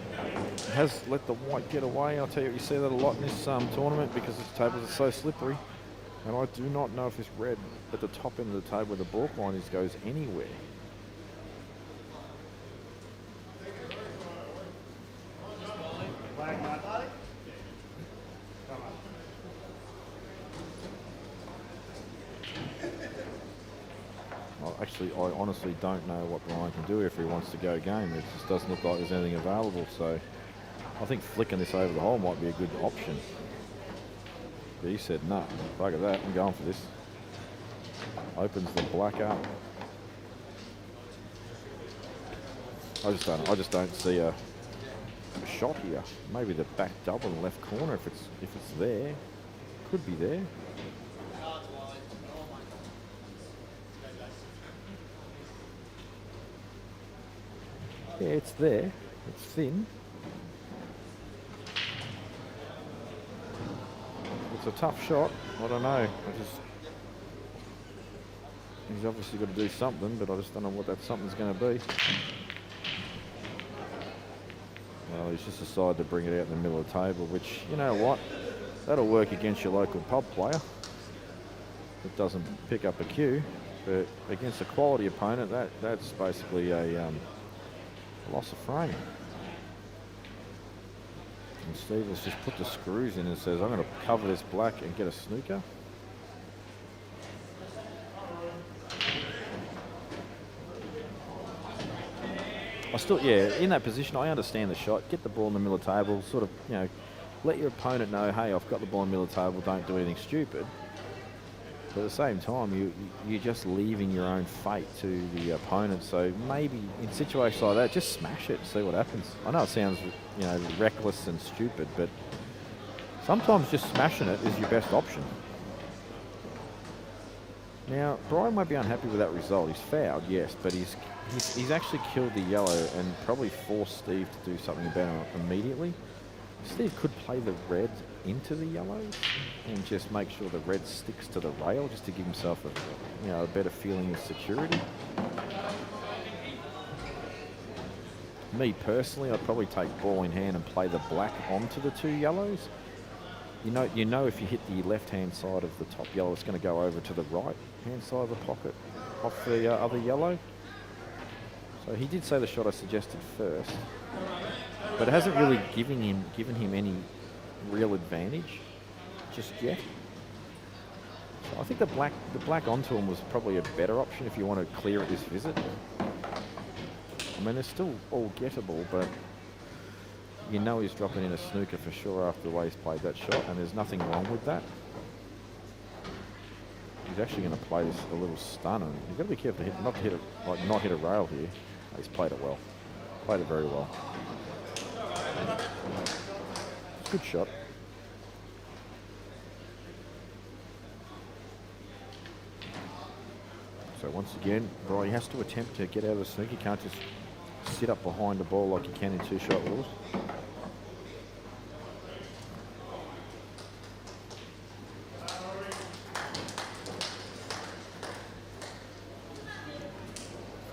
Has let the white get away. I'll tell you, you see that a lot in this tournament because the tables are so slippery. And I do not know if this red at the top end of the table where the balk line is goes anywhere. Actually, I honestly don't know what Brian can do if he wants to go game. It just doesn't look like there's anything available, so I think flicking this over the hole might be a good option. But he said, no, bugger that, I'm going for this. Opens the black up. I just don't see a shot here. Maybe the back double in the left corner if it's there. Could be there. Yeah, it's there. It's thin. It's a tough shot. I don't know. He's obviously got to do something, but I just don't know what that something's going to be. Well, he's just decided to bring it out in the middle of the table, which, you know what? That'll work against your local pub player. It doesn't pick up a cue, but against a quality opponent, that's basically a loss of frame. And Steve has just put the screws in and says, I'm going to cover this black and get a snooker. In that position, I understand the shot. Get the ball in the middle of the table, sort of, let your opponent know, hey, I've got the ball in the middle of the table, don't do anything stupid. But at the same time, you're just leaving your own fate to the opponent. So maybe in situations like that, just smash it and see what happens. I know it sounds, reckless and stupid, but sometimes just smashing it is your best option. Now, Brian might be unhappy with that result. He's fouled, yes, but he's actually killed the yellow and probably forced Steve to do something about it immediately. Steve could play the red into the yellows and just make sure the red sticks to the rail just to give himself a better feeling of security. Me personally, I'd probably take ball in hand and play the black onto the 2 yellows. You know if you hit the left-hand side of the top yellow, it's going to go over to the right-hand side of the pocket off the other yellow. So he did say the shot I suggested first, but it hasn't really given him any real advantage just yet. So I think the black onto him was probably a better option if you want to clear at this visit. I mean, they're still all gettable, but you know he's dropping in a snooker for sure after the way he's played that shot, and there's nothing wrong with that. He's actually going to play this a little stunner. You've got to be careful not to hit a rail here. He's played it well. Played it very well. Good shot. So once again, Bry has to attempt to get out of the snooker. He can't just sit up behind the ball like you can in 2-shot rules.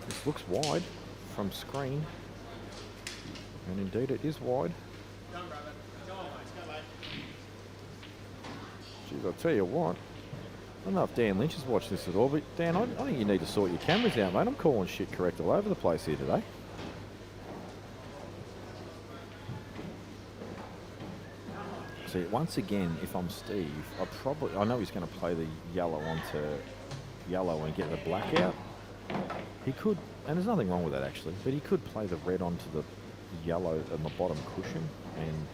This looks wide from screen, and indeed it is wide. Geez, I'll tell you what, I don't know if Dan Lynch has watched this at all, but Dan, I think you need to sort your cameras out, mate. I'm calling shit correct all over the place here today. See, once again, if I'm Steve, I know he's going to play the yellow onto yellow and get the black out. He could, and there's nothing wrong with that actually, but he could play the red onto the yellow on the bottom cushion and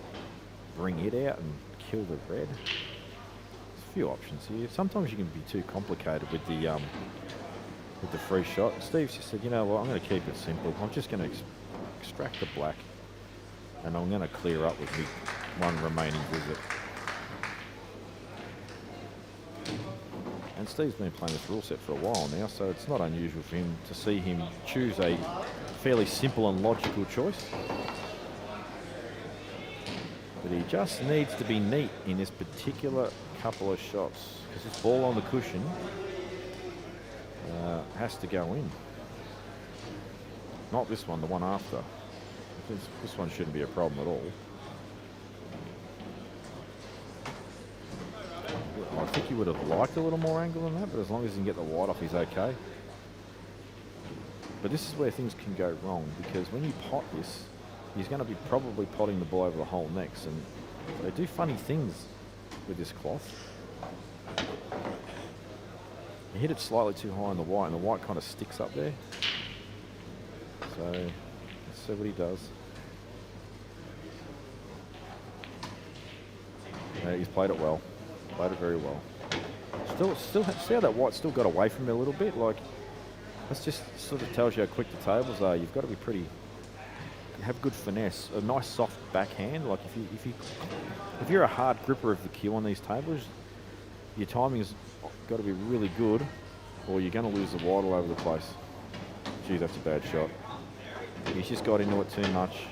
bring it out and kill the red. There's a few options here. Sometimes you can be too complicated with the free shot. Steve just said, you know what, I'm going to keep it simple. I'm just going to extract the black, and I'm going to clear up with me one remaining visit. And Steve's been playing this rule set for a while now, so it's not unusual for him to see him choose a fairly simple and logical choice. But he just needs to be neat in this particular couple of shots, because this ball on the cushion has to go in. Not this one, the one after. This one shouldn't be a problem at all. I think he would have liked a little more angle than that, but as long as he can get the white off, he's okay. But this is where things can go wrong, because when you pot this, he's going to be probably potting the ball over the hole next, and they do funny things with this cloth. He hit it slightly too high on the white, and the white kind of sticks up there. So let's see what he does. Yeah, he's played it well. Played it very well. Still, see how that white still got away from me a little bit? Like, that's just sort of tells you how quick the tables are. You've got to be have good finesse, a nice soft backhand. Like if you're a hard gripper of the cue on these tables, your timing's got to be really good, or you're going to lose the white all over the place. Geez, that's a bad shot. He's just got into it too much,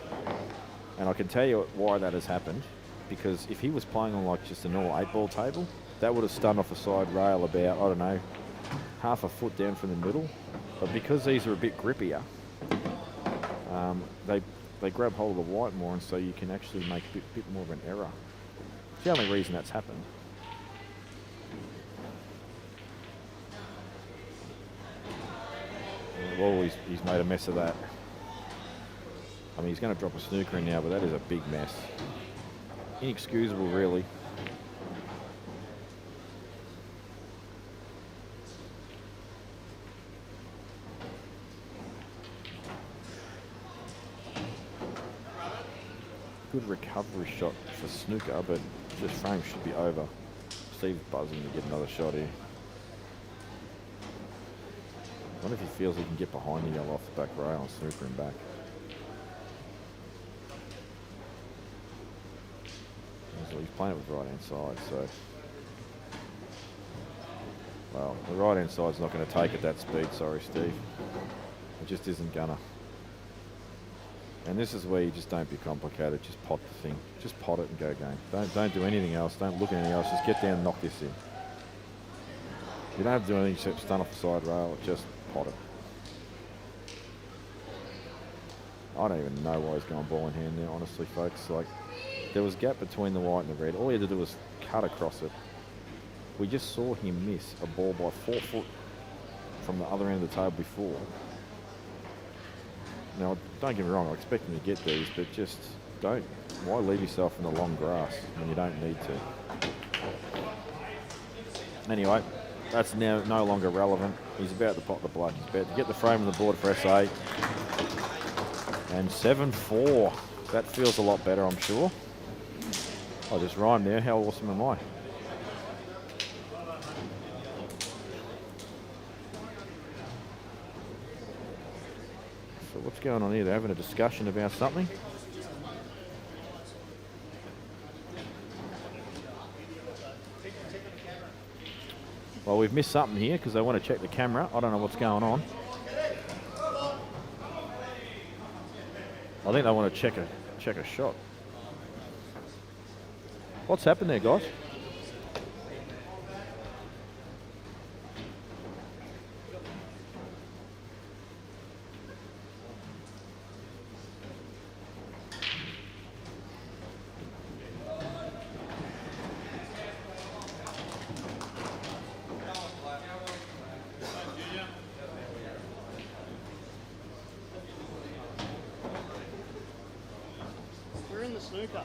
and I can tell you why that has happened. Because if he was playing on like just a normal 8-ball table, that would have stunned off a side rail about, I don't know, half a foot down from the middle. But because these are a bit grippier, they grab hold of the white more, and so you can actually make a bit more of an error. It's the only reason that's happened. Well, he's made a mess of that. I mean, he's going to drop a snooker in now, but that is a big mess. Inexcusable, really. Good recovery shot for snooker, but this frame should be over. Steve's buzzing to get another shot here. I wonder if he feels he can get behind the yellow off the back rail and snooker him back. So he's playing it with the right-hand side, so... Well, the right-hand side's not going to take at that speed, sorry, Steve. It just isn't gonna. And this is where you just don't be complicated. Just pot the thing. Just pot it and go game. Don't do anything else. Don't look at anything else. Just get down and knock this in. You don't have to do anything except stun off the side rail. Just pot it. I don't even know why he's going ball in hand now, honestly, folks. Like, there was a gap between the white and the red. All he had to do was cut across it. We just saw him miss a ball by 4 foot from the other end of the table before. Now, don't get me wrong, I expect him to get these, but just don't. Why leave yourself in the long grass when you don't need to? Anyway, that's now no longer relevant. He's about to pot the blood. He's about to get the frame on the board for SA. And 7-4. That feels a lot better, I'm sure. I just rhymed there. How awesome am I? So what's going on here? They're having a discussion about something. Well, we've missed something here because they want to check the camera. I don't know what's going on. I think they want to check a shot. What's happened there, guys? We're in the snooker.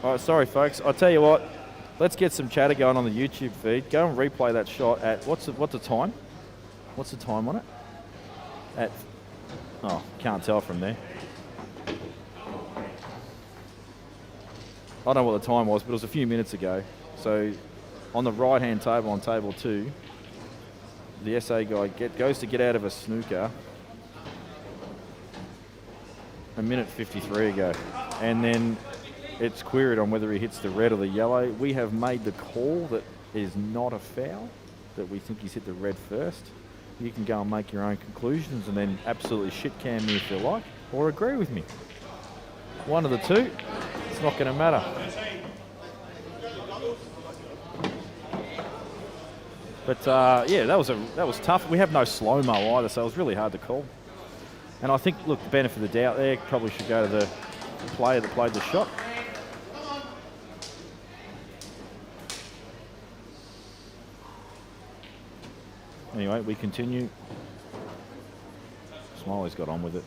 All right, sorry, folks. I'll tell you what. Let's get some chatter going on the YouTube feed. Go and replay that shot at what's the time? What's the time on it? At can't tell from there. I don't know what the time was, but it was a few minutes ago. So on the right-hand table on table 2, the SA guy goes to get out of a snooker a minute 53 ago, and then it's queried on whether he hits the red or the yellow. We have made the call that it is not a foul, that we think he's hit the red first. You can go and make your own conclusions and then absolutely shit-can me if you like, or agree with me. One of the two, it's not going to matter. But yeah, that was tough. We have no slow-mo either, so it was really hard to call. And I think, look, the benefit of the doubt there probably should go to the player that played the shot. Anyway, we continue. Smiley's got on with it.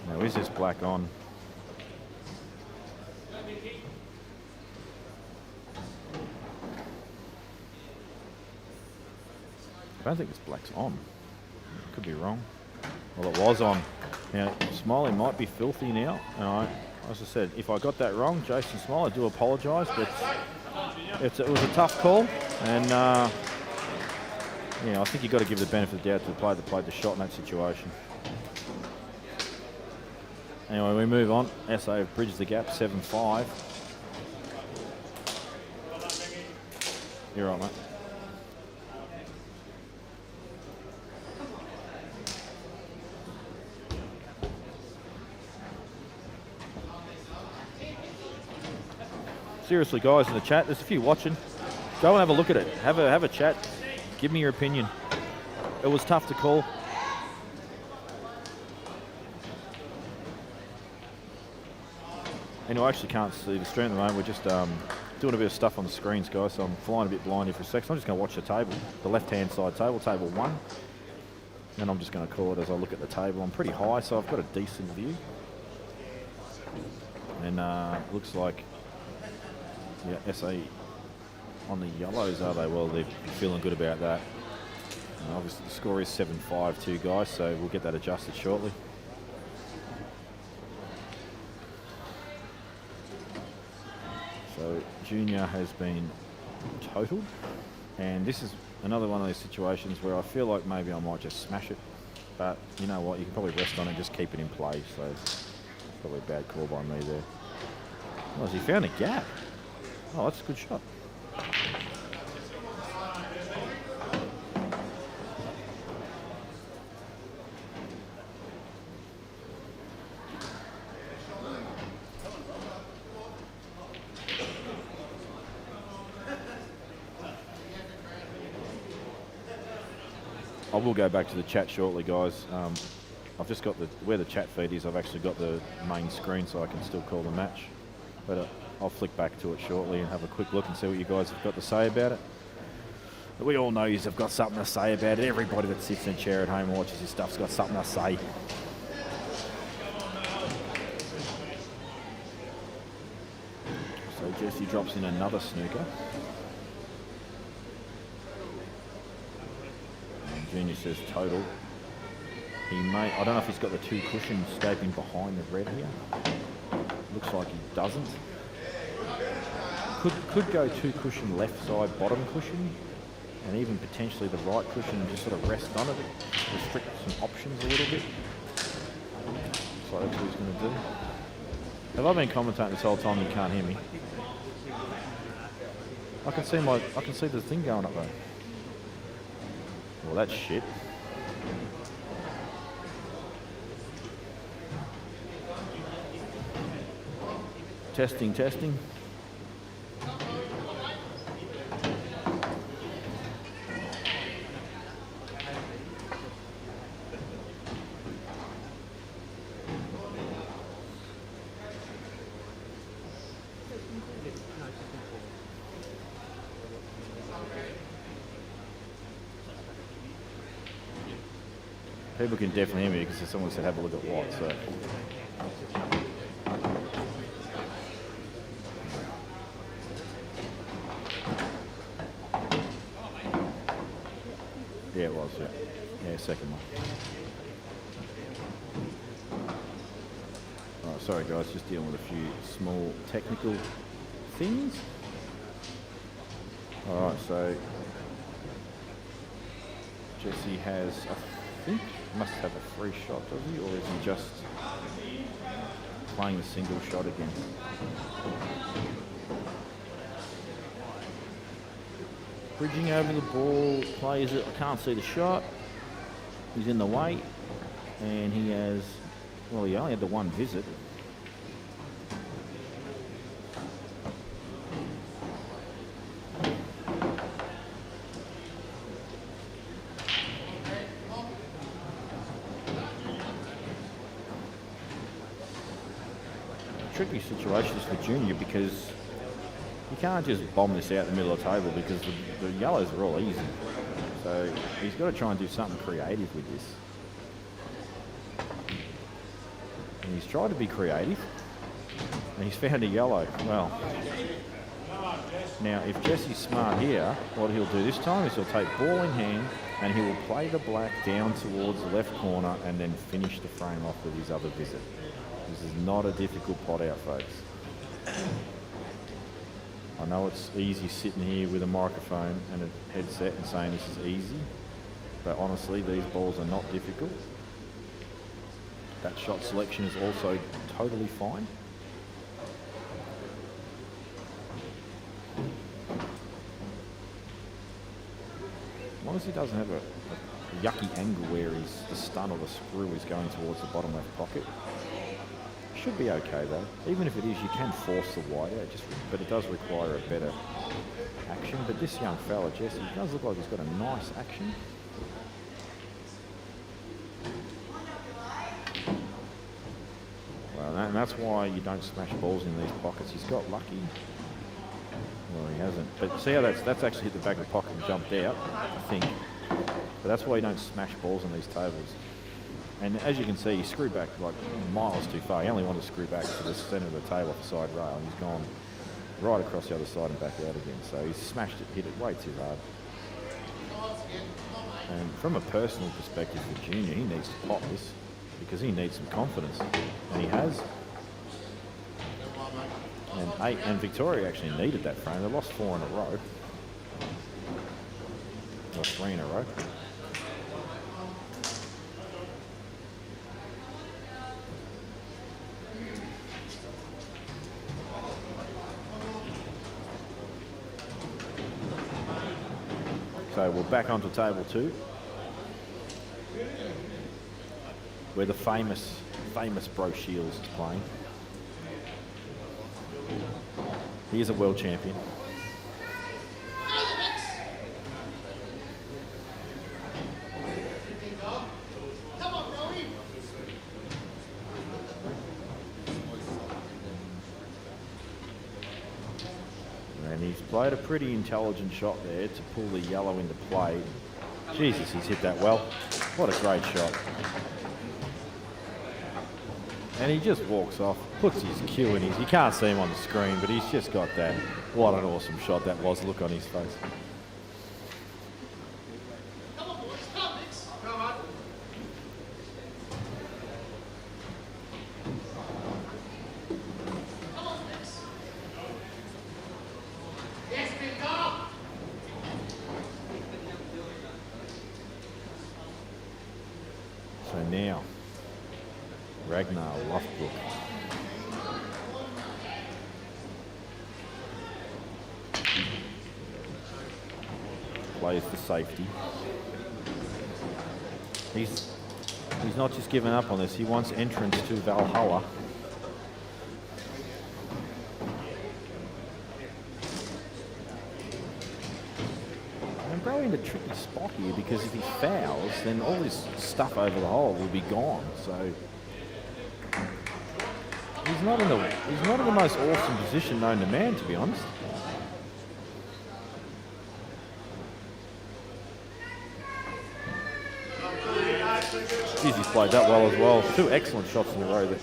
Now, is this black on? I don't think this black's on. Could be wrong. Well, it was on. Now, Smiley might be filthy now. And as I said, if I got that wrong, Jason Smiley, I do apologise, but it was a tough call. And, yeah, I think you've got to give the benefit of the doubt to the player that played the shot in that situation. Anyway, we move on. SA have bridged the gap, 7-5. You're right, mate. Seriously, guys, in the chat, there's a few watching. Go and have a look at it. Have a chat. Give me your opinion. It was tough to call. Anyway, I actually can't see the screen at the moment. We're just doing a bit of stuff on the screens, guys, so I'm flying a bit blind here for a second. So I'm just going to watch the table, the left-hand side table, table 1. And I'm just going to call it as I look at the table. I'm pretty high, so I've got a decent view. And looks like, yeah, SA on the yellows, are they? Well, they're feeling good about that. And obviously, the score is 7-5 too, guys, so we'll get that adjusted shortly. So Junior has been totaled, and this is another one of those situations where I feel like maybe I might just smash it, but you know what, you can probably rest on it and just keep it in play, so it's probably a bad call by me there. Oh, has he found a gap? Oh, that's a good shot. I will go back to the chat shortly, guys. I've just got where the chat feed is, I've actually got the main screen so I can still call the match. But I'll flick back to it shortly and have a quick look and see what you guys have got to say about it. But we all know you've got something to say about it. Everybody that sits in a chair at home and watches this stuff's got something to say. So Jesse drops in another snooker. Junior says total. He may, I don't know if he's got the 2 cushions scaping behind the red here. Looks like he doesn't. Could go 2 cushion left side, bottom cushion, and even potentially the right cushion and just sort of rest on it. Restrict some options a little bit. So that's what he's going to do. Have I been commentating this whole time and you can't hear me? I can see the thing going up though. Well, that's shit. Testing, testing. People can definitely hear me because someone said have a look at what. So. Yeah, it was, yeah. Yeah, second one. Alright, sorry guys, just dealing with a few small technical things. Alright, so Jesse has, I think, must have a free shot, does he? Or is he just playing the single shot again? Bridging over the ball, plays it, I can't see the shot. He's in the way, and he has, well, he only had the one visit. Tricky situations for Junior because you can't just bomb this out the middle of the table because the yellows are all easy. So he's got to try and do something creative with this. And he's tried to be creative and he's found a yellow. Well, now if Jesse's smart here, what he'll do this time is he'll take ball in hand and he will play the black down towards the left corner and then finish the frame off with his other visit. This is not a difficult pot out, folks. I know it's easy sitting here with a microphone and a headset and saying this is easy, but honestly, these balls are not difficult. That shot selection is also totally fine. As long as he doesn't have a yucky angle where the stun or the screw is going towards the bottom left pocket. Should be okay though. Even if it is, you can force the wide out, but it does require a better action. But this young fella, Jesse, he does look like he's got a nice action. Well, and that's why you don't smash balls in these pockets. He's got lucky. Well, he hasn't. But see how that's actually hit the back of the pocket and jumped out, I think. But that's why you don't smash balls on these tables. And as you can see, he screwed back like miles too far. He only wanted to screw back to the centre of the table off the side rail, and he's gone right across the other side and back out again. So he's smashed it, hit it way too hard. And from a personal perspective for Junior, he needs to pop this because he needs some confidence, and he has. And Victoria actually needed that frame. They lost 4 in a row, or 3 in a row. So we're back onto table 2, where the famous Bro Shields is playing. He is a world champion. And he's played a pretty intelligent shot there to pull the yellow into play. Jesus, he's hit that well. What a great shot. And he just walks off, puts his cue in his, you can't see him on the screen, but he's just got that. What an awesome shot that was, look on his face. So now, Ragnar Loftbrook. Plays the safety. He's not just given up on this, he wants entrance to Valhalla. And Bro in a tricky spot here because if he fouls, then all this stuff over the hole will be gone. So he's not in the most awesome position known to man, to be honest. Geez, he's played that well as well. 2 excellent shots in a row there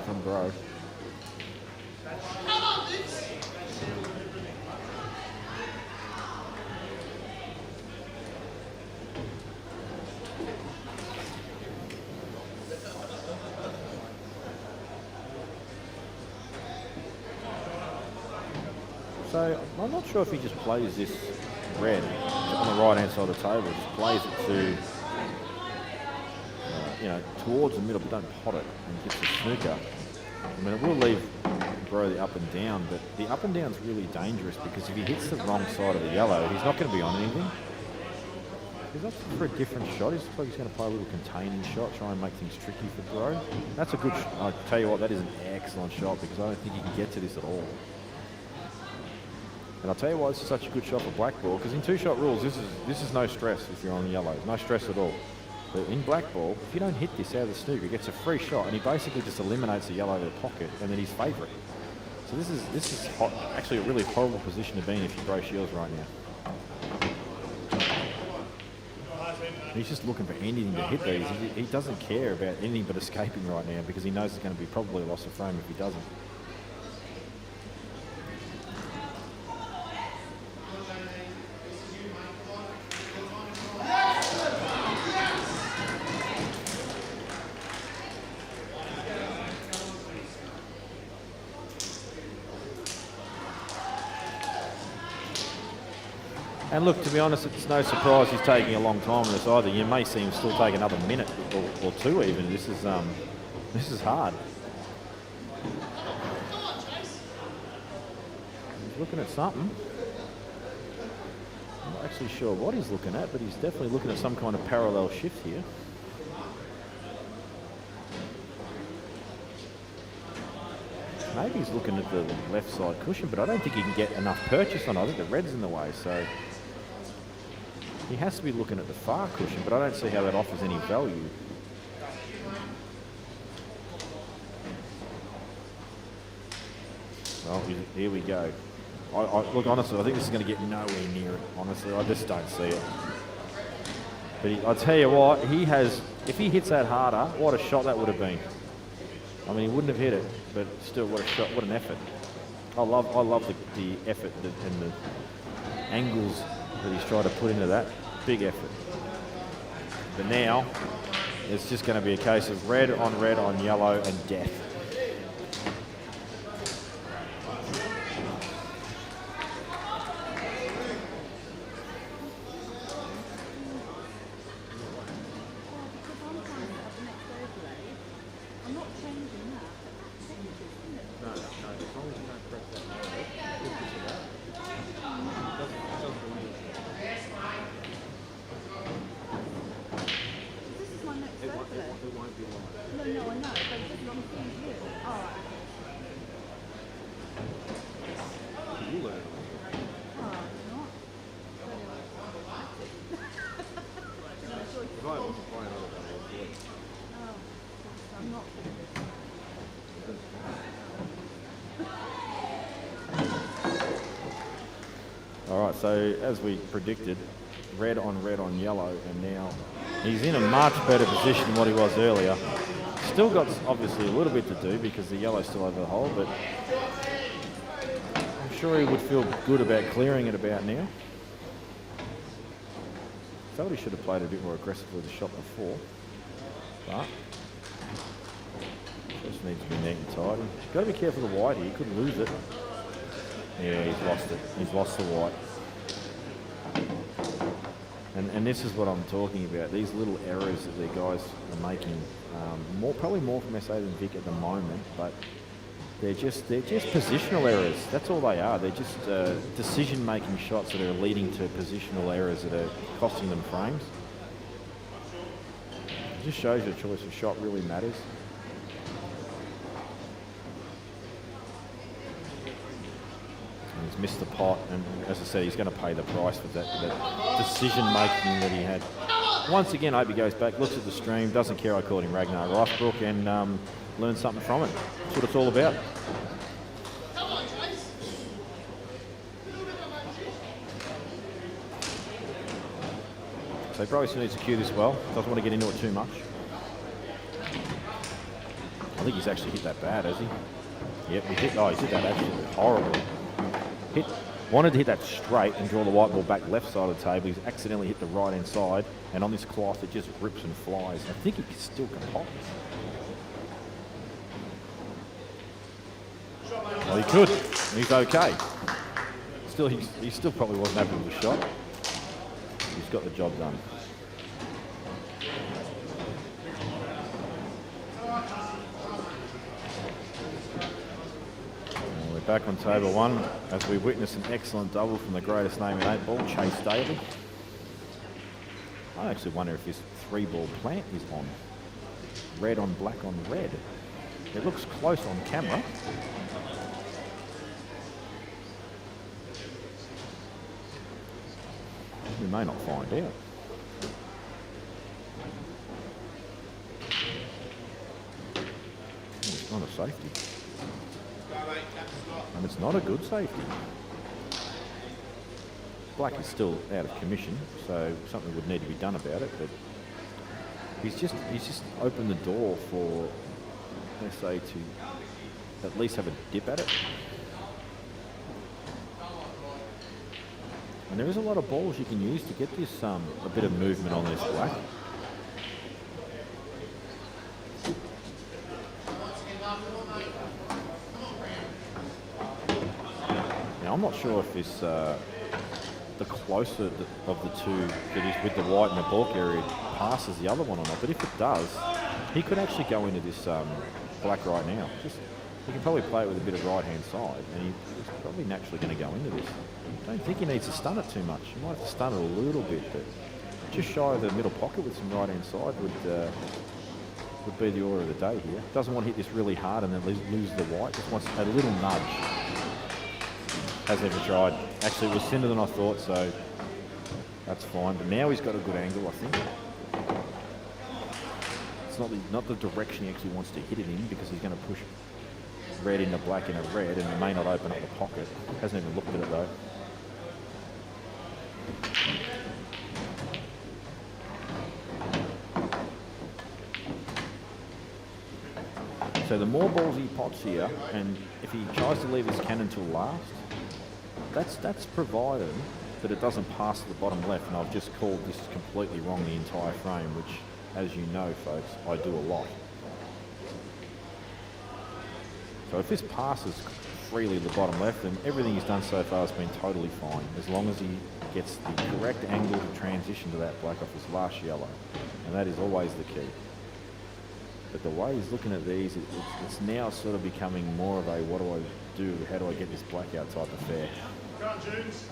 from Bro. So I'm not sure if he just plays this red on the right hand side of the table, just plays it to, you know, towards the middle, but don't pot it and gets the snooker. I mean, it will leave Bro the up and down, but the up and down's really dangerous because if he hits the wrong side of the yellow, he's not going to be on anything. He's up for a different shot. He's going to play a little containing shot, try and make things tricky for Bro. That's a good I'll tell you what, that is an excellent shot because I don't think he can get to this at all. And I'll tell you why this is such a good shot for Blackball, because in 2-shot rules, this is no stress if you're on yellow, no stress at all. But in Blackball, if you don't hit this out of the snooker, he gets a free shot, and he basically just eliminates the yellow out of the pocket, and then he's favourite. So this is actually a really horrible position to be in if you throw shields right now. He's just looking for anything to hit these. He doesn't care about anything but escaping right now because he knows it's going to be probably a loss of frame if he doesn't. And look, to be honest, it's no surprise he's taking a long time on this either. You may see him still take another minute or 2 even. This is hard. He's looking at something. I'm not actually sure what he's looking at, but he's definitely looking at some kind of parallel shift here. Maybe he's looking at the left side cushion, but I don't think he can get enough purchase on it. I think the red's in the way, so he has to be looking at the far cushion, but I don't see how that offers any value. Well, here we go. Look, honestly, I think this is going to get nowhere near it, honestly. I just don't see it. But I'll tell you what, if he hits that harder, what a shot that would have been. I mean, he wouldn't have hit it, but still, what a shot, what an effort. I love the effort and the angles that he's tried to put into that. Big effort. But now, it's just going to be a case of red on yellow and death. Alright, so as we predicted, red on yellow, and now he's in a much better position than what he was earlier. Still got obviously a little bit to do because the yellow's still over the hole, but I'm sure he would feel good about clearing it about now. Felt he should have played a bit more aggressively the shot before, but just needs to be neat and tidy. Got to be careful of the white here, he could lose it. Yeah, he's lost it. He's lost the white. And this is what I'm talking about. These little errors that the guys are making, probably more from SA than Vic at the moment, but they're just positional errors. That's all they are. They're just decision-making shots that are leading to positional errors that are costing them frames. It just shows you the choice of shot really matters. He's missed the pot, and as I said, he's going to pay the price for that decision-making that he had. Once again, I hope he goes back, looks at the stream, doesn't care I called him Ragnar Rifebrook, and learns something from it. That's what it's all about. So he probably still needs to cue this well. Doesn't want to get into it too much. I think he's actually hit that bad, has he? Yep, he's hit that absolutely horribly. Wanted to hit that straight and draw the white ball back left side of the table. He's accidentally hit the right hand side, and on this cloth it just rips and flies. I think he still can pop. Well, he could. He's okay. Still, he still probably wasn't happy with the shot. He's got the job done. And we're back on table one as we witness an excellent double from the greatest name in 8 ball, Chase Daly. I actually wonder if this 3-ball plant is on. Red on black on red. It looks close on camera. We may not find out. Oh, it's not a safety. And it's not a good safety. Black is still out of commission, so something would need to be done about it, but he's just opened the door for SA to at least have a dip at it. And there is a lot of balls you can use to get this a bit of movement on this black. Now I'm not sure if this the closer of the two that is with the white in the bulk area passes the other one or not, but if it does, he could actually go into this black right now. He can probably play it with a bit of right hand side, and he's probably naturally going to go into this. I don't think he needs to stun it too much. He might have to stun it a little bit, but just shy of the middle pocket with some right hand side would be the order of the day here. Doesn't want to hit this really hard and then lose the white. Just wants a little nudge. Has never tried. Actually, it was thinner than I thought, so that's fine. But now he's got a good angle, I think. It's not the direction he actually wants to hit it in, because he's going to push red into black in a red, and it may not open up the pocket. Hasn't even looked at it though. So the more balls he pots here, and if he tries to leave his cannon till last, that's provided that it doesn't pass to the bottom left. And I've just called this completely wrong the entire frame, which, as you know, folks, I do a lot. So if this passes freely to the bottom left, then everything he's done so far has been totally fine, as long as he gets the correct angle to transition to that black off his last yellow. And that is always the key. But the way he's looking at these, it's now sort of becoming more of a, what do I do? How do I get this black out type affair? Go on, Junes.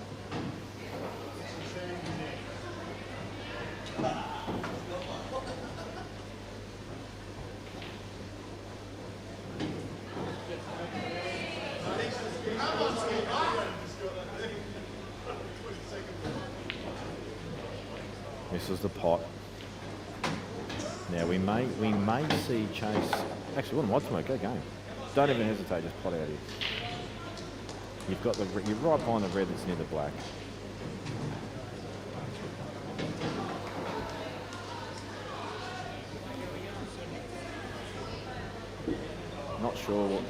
This is the pot. Now we may see Chase. Actually, what am I to go game? Don't even hesitate. Just pot out here. You've got you're right behind the red that's near the black. Not sure what.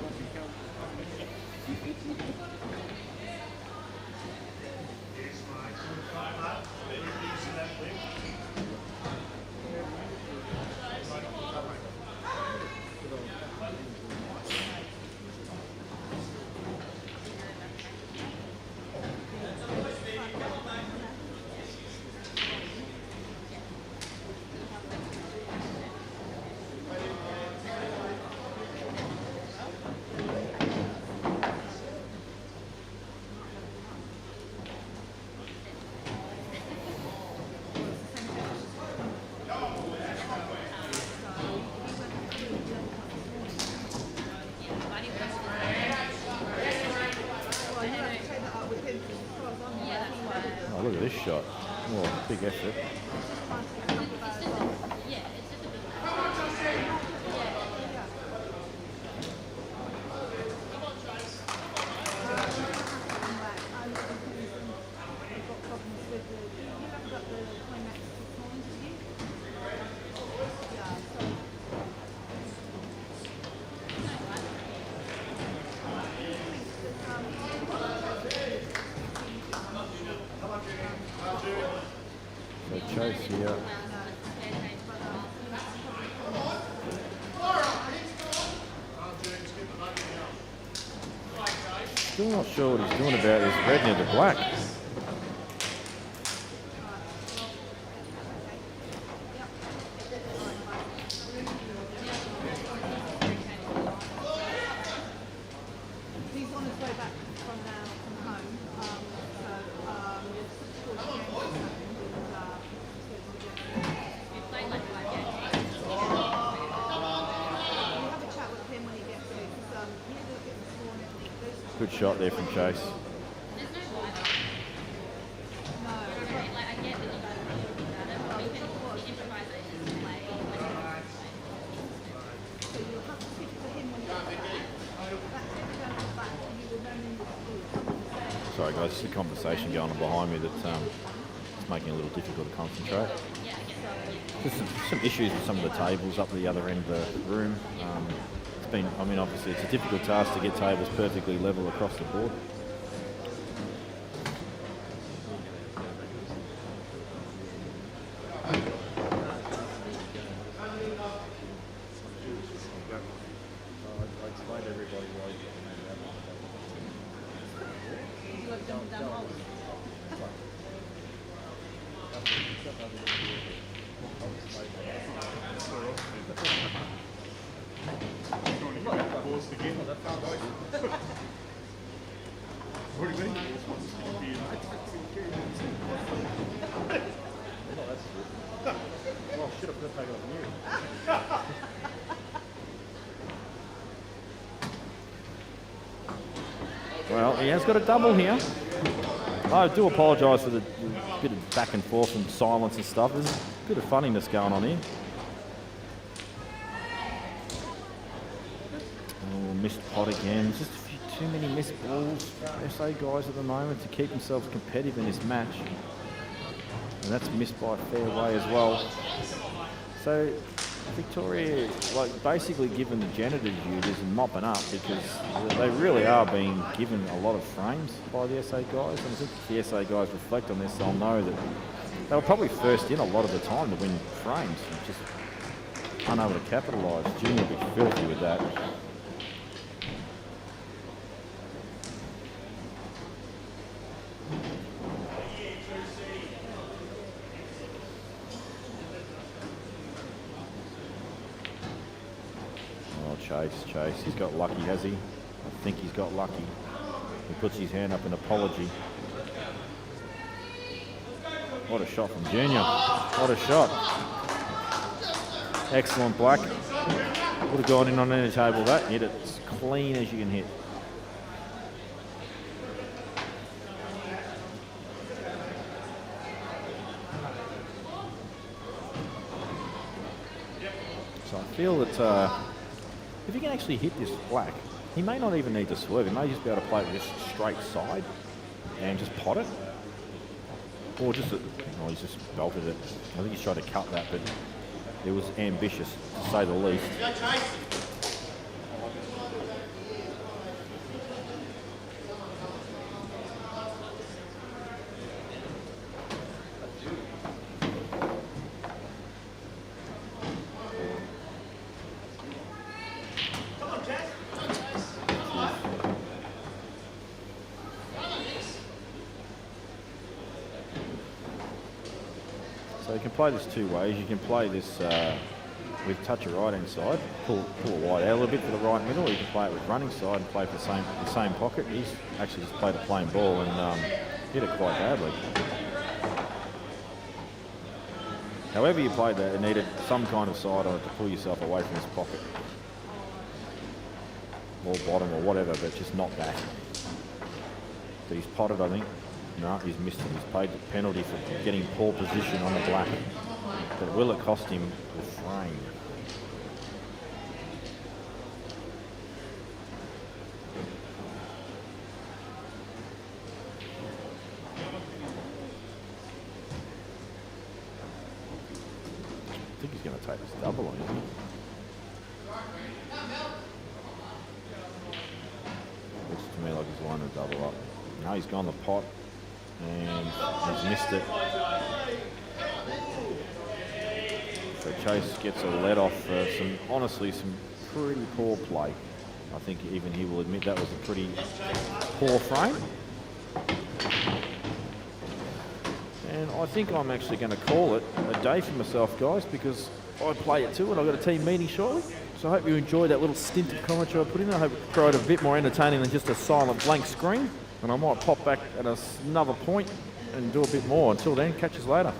Oh, look at this shot. Oh, big effort. Still not sure what he's doing about this red near the black. He's on his way back from home. Have a chat with him when he gets here, because he ended up getting sworn in. Good shot there from Chase. Sorry guys, just a conversation going on behind me that's it's making it a little difficult to concentrate. Just some issues with some of the tables up the other end of the room. It's been, I mean, obviously it's a difficult task to get tables perfectly level across the board. Well, he has got a double here. I do apologise for the bit of back and forth and silence and stuff. There's a bit of funniness going on here. Oh, missed pot again. Just a few too many missed balls for SA guys at the moment to keep themselves competitive in this match. And that's missed by a fair way as well. So Victoria, like, basically given the janitor duties and mopping up, because they really are being given a lot of frames by the SA guys. And I think if the SA guys reflect on this, they'll know that they were probably first in a lot of the time to win frames, and just unable to capitalise. Junior will be filthy with that. Chase. He's got lucky, has he? I think he's got lucky. He puts his hand up in apology. What a shot from Junior. What a shot. Excellent, Black. Would have gone in on any table that. Hit it as clean as you can hit. So I feel that if he can actually hit this Black, he may not even need to swerve. He may just be able to play it with just straight side and just pot it. Or just, oh, he's just belted it. I think he's tried to cut that, but it was ambitious, to say the least. So you can play this two ways. You can play this with touch of right hand side, pull a wide out a little bit for the right middle, or you can play it with running side and play for the same pocket. He's actually just played a plain ball and hit it quite badly. However you played that, it needed some kind of side on it to pull yourself away from his pocket. Or bottom or whatever, but just not that. But he's potted, I think. No, he's missed it. He's paid the penalty for getting poor position on the Black. But will it cost him the frame? I think he's going to take this double on him. Looks to me like he's lining a double up. No, he's gone the pot. And he's missed it. So Chase gets a let off for honestly, some pretty poor play. I think even he will admit that was a pretty poor frame. And I think I'm actually going to call it a day for myself, guys, because I play it too and I've got a team meeting shortly. So I hope you enjoyed that little stint of commentary I put in. I hope it provided a bit more entertaining than just a silent blank screen. And I might pop back at another point and do a bit more. Until then, catch us later.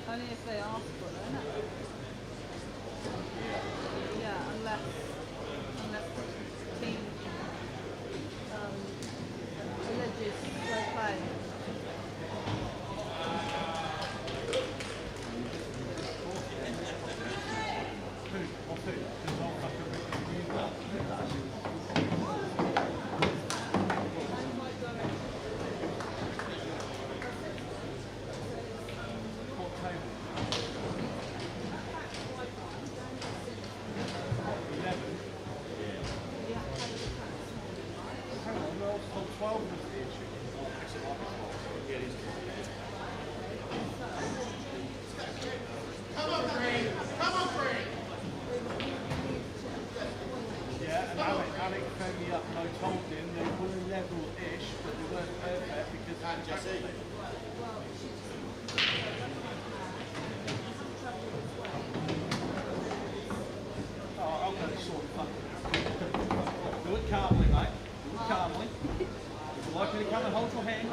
Only if they ask for it, isn't it? Yeah, unless the team alleges slow play. Do it calmly, mate. Do it calmly. Would you like me to come and hold your hand?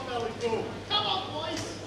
on, Melly, go. Come on, boys.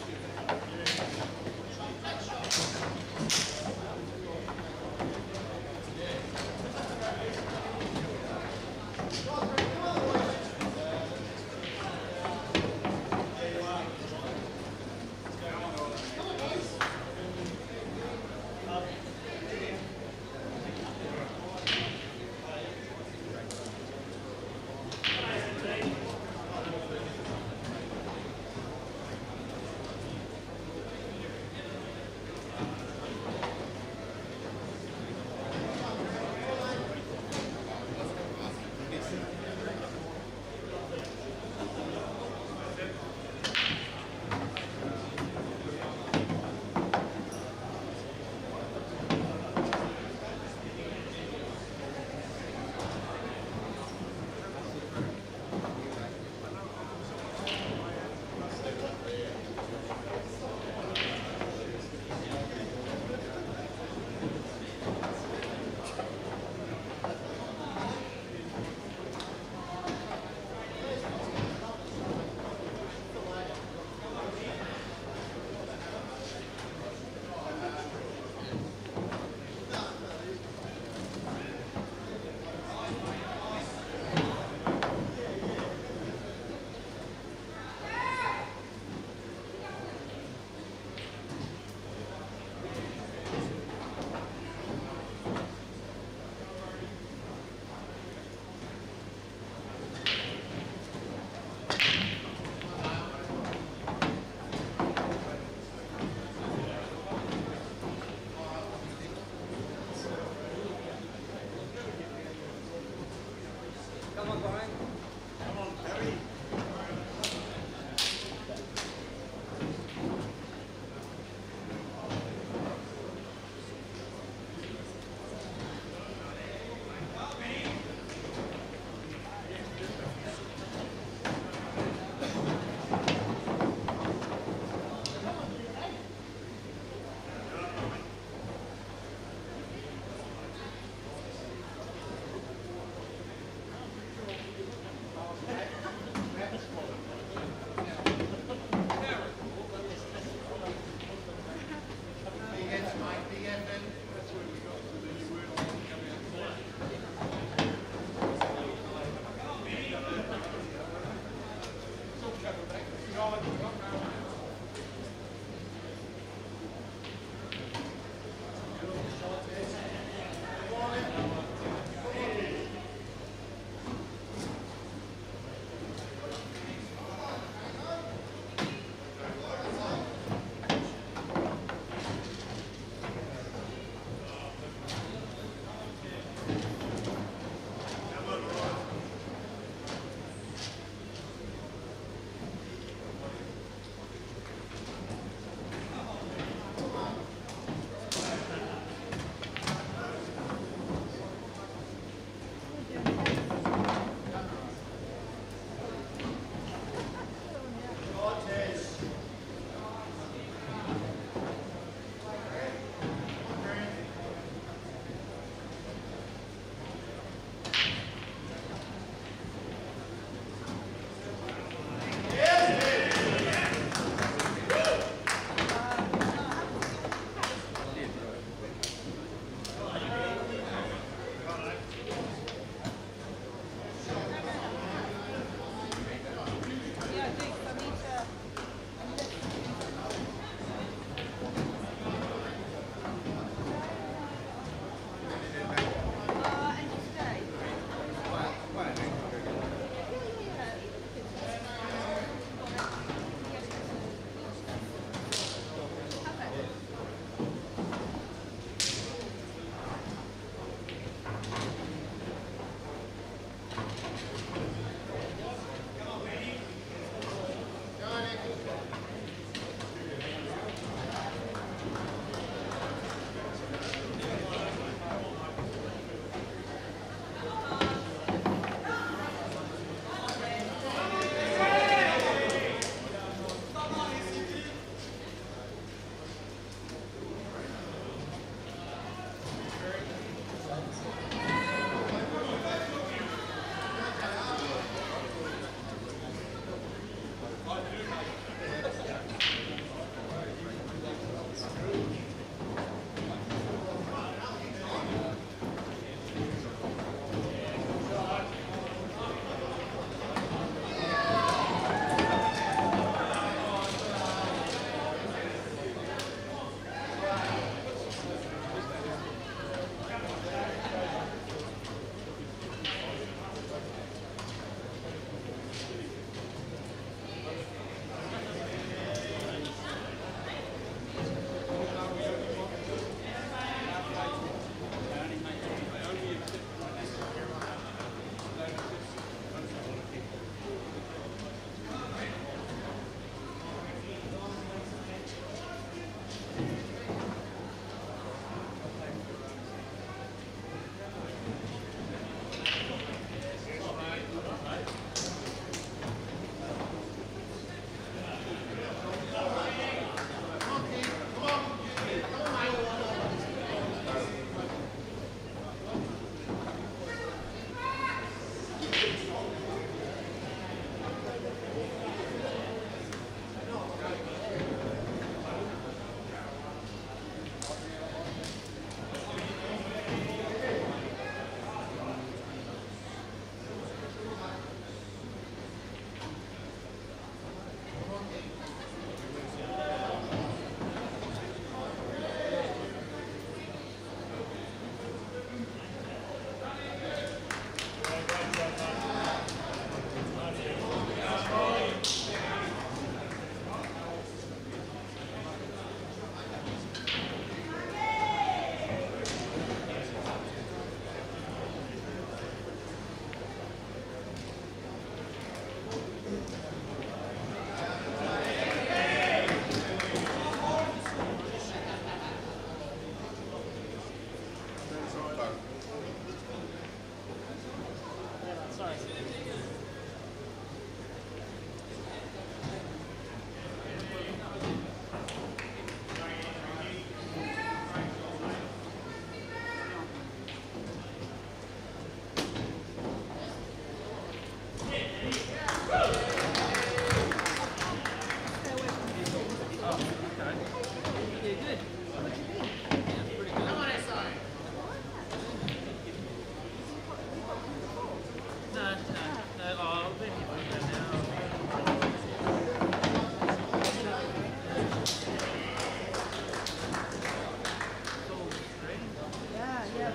Yeah, yeah.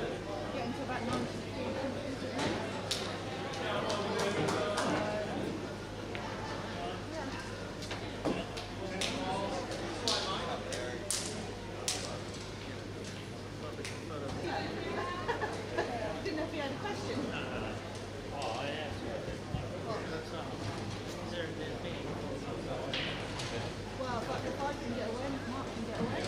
Getting to about 92. Didn't know if you had a question. Well, but if I can get away, if Mark can get away.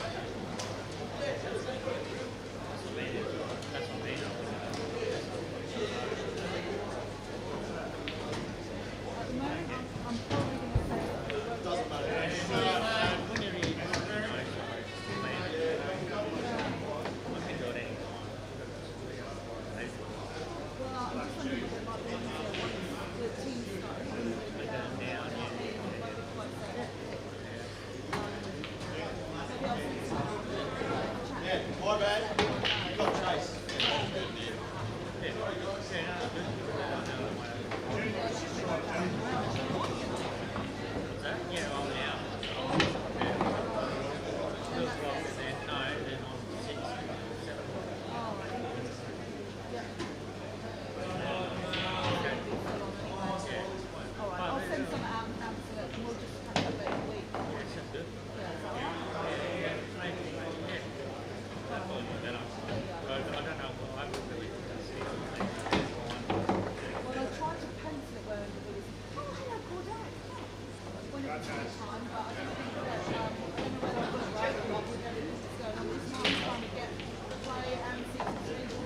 At the moment, I'm probably going to say that we won't get well, I'm just wondering if it might be once the team start hitting maybe I'll see some My bad. You got Chase. Alright, I'll send some out now and we'll just catch up over the week. Yeah, is that alright? Well, I tried to pencil it where it was. Oh, hello, Cordet. When it was time, but I don't think that, I don't know whether I got it right or not with everything that's going on. This time I'm trying to get play and see some changes.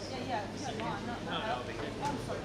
Yeah, yeah, if you don't mind. I'm sorry.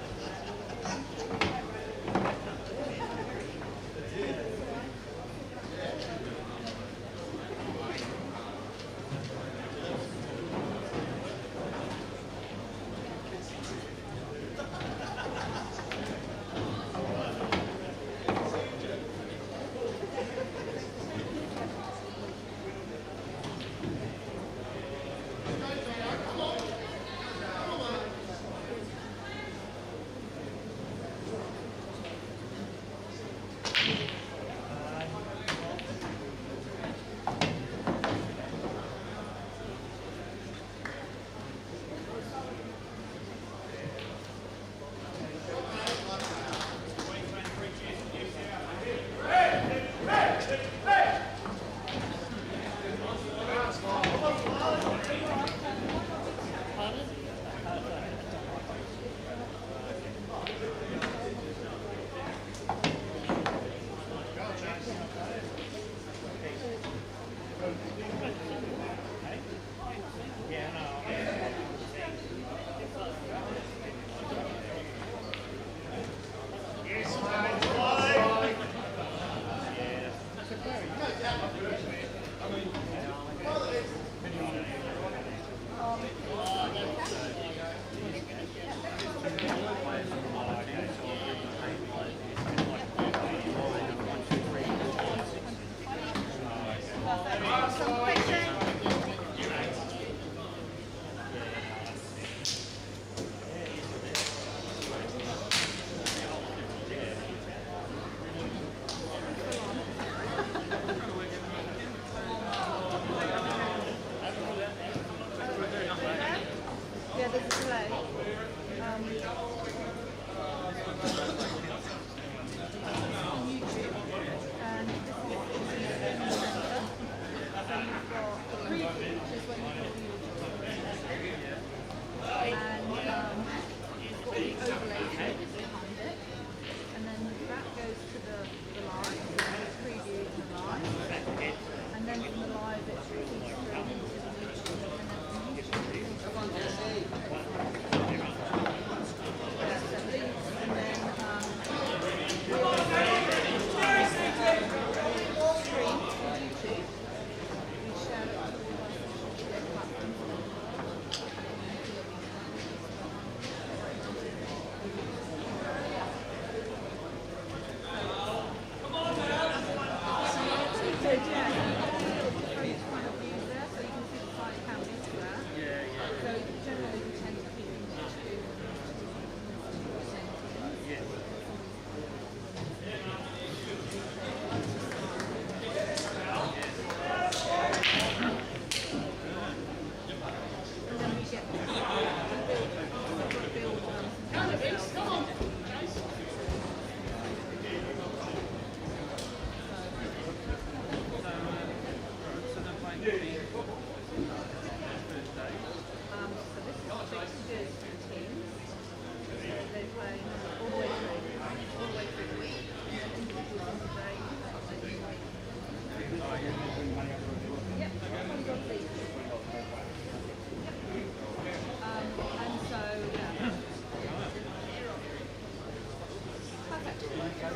Yeah. 1,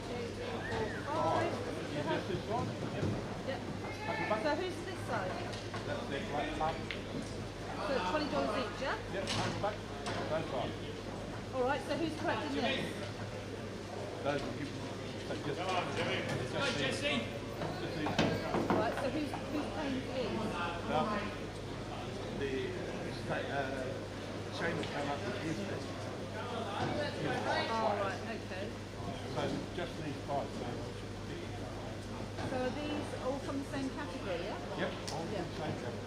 2, 3, 4, 5. Yep. So who's this side? So it's $20 each, yeah? Yep, hands back. Those five. Alright, so who's collecting this? Those will give just Come on, Jimmy. Right, so who's paying for these? the chain will come up with his best. Oh, right, okay. So just these five. So are these all from the same category, yeah? Yep, all Yeah. the same level.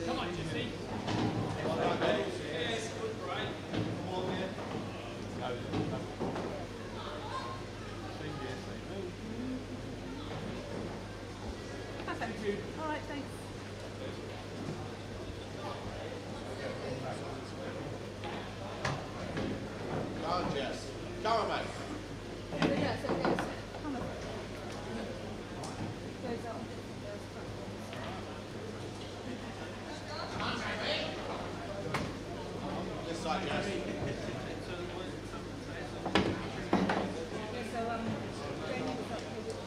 Come on, Jesse. All right, thanks. Come on, Jess. Come on, mate. So yeah, so it goes, how much? Goes on. This side, Jess. Yeah, so Jamie was up here with me.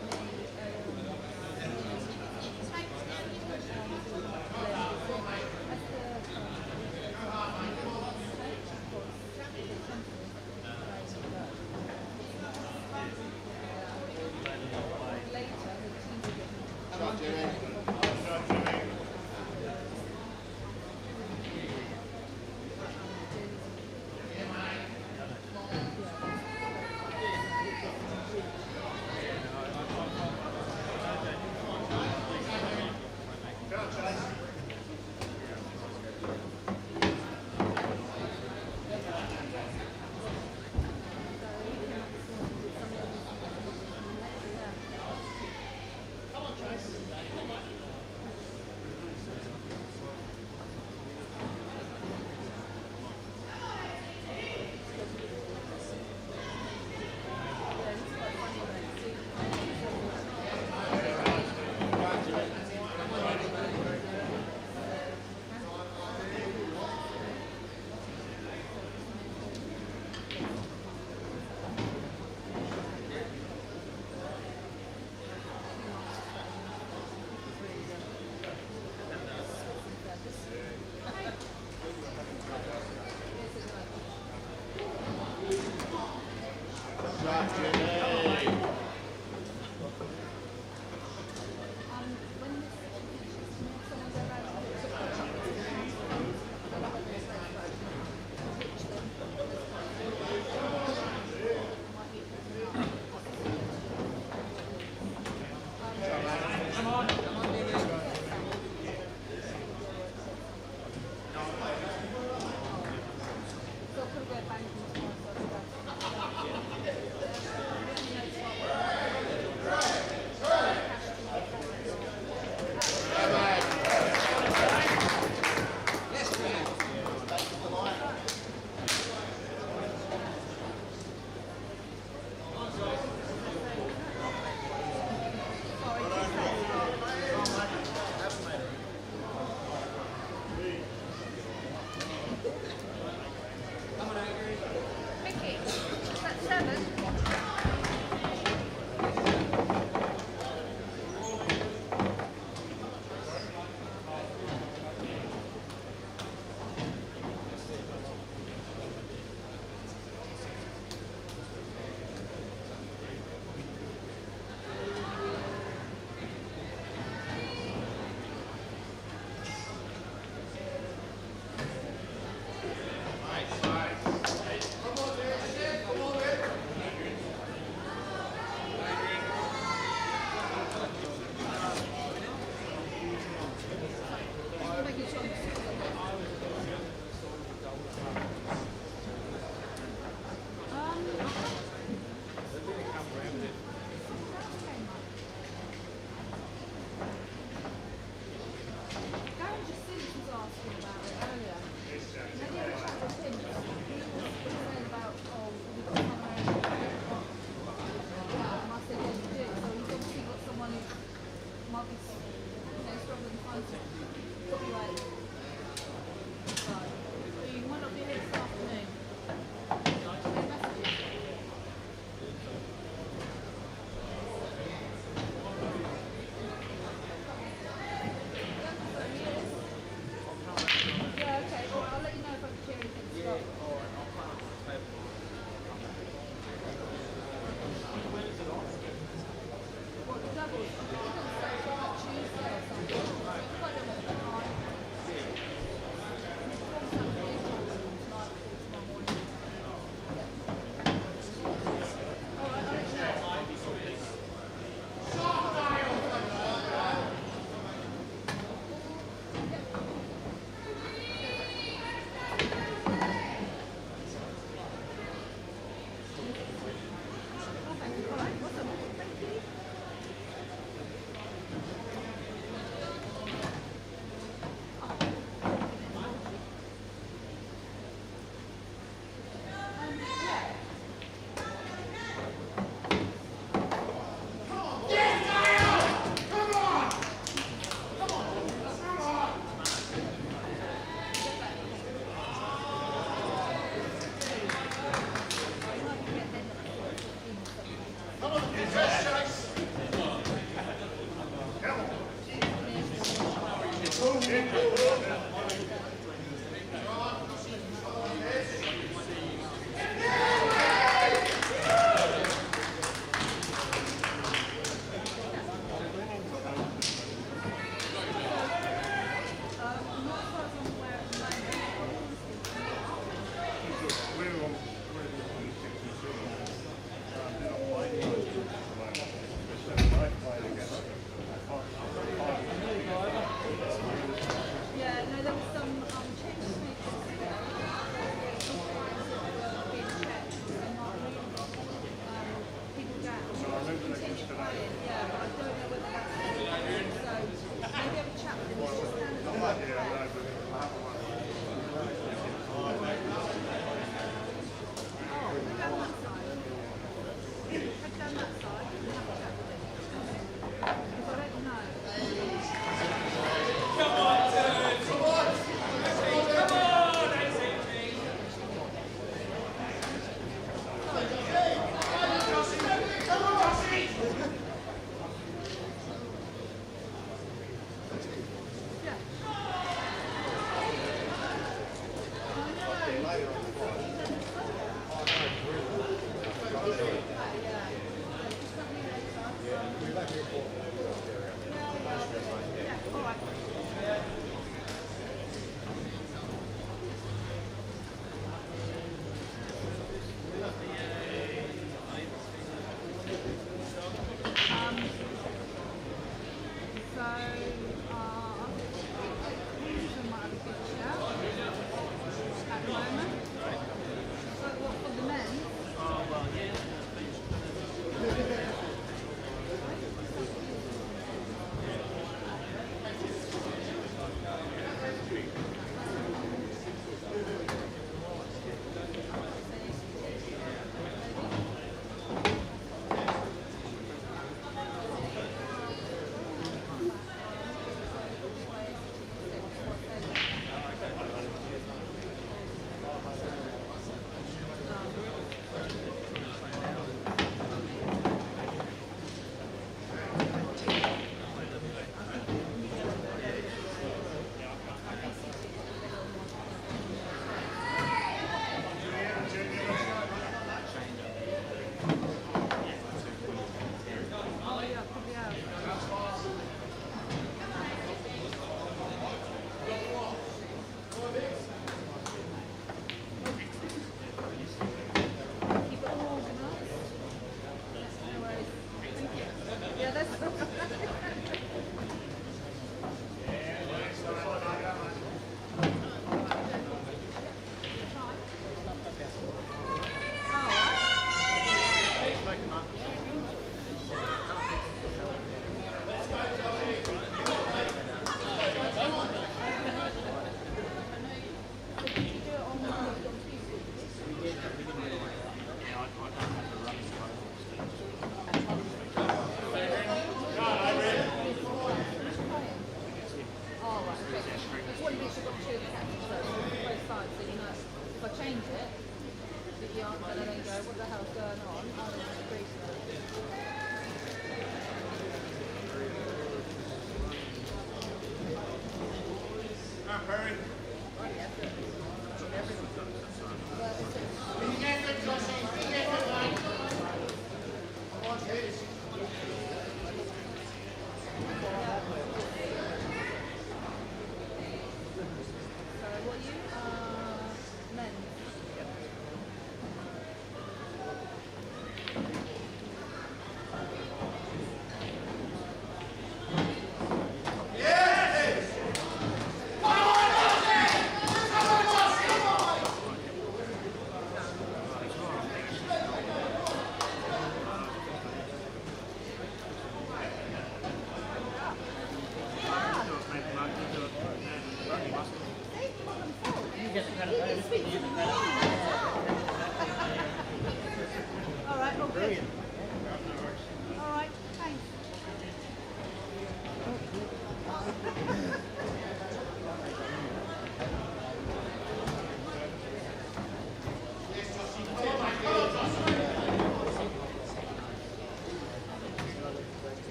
Come on, Jimmy.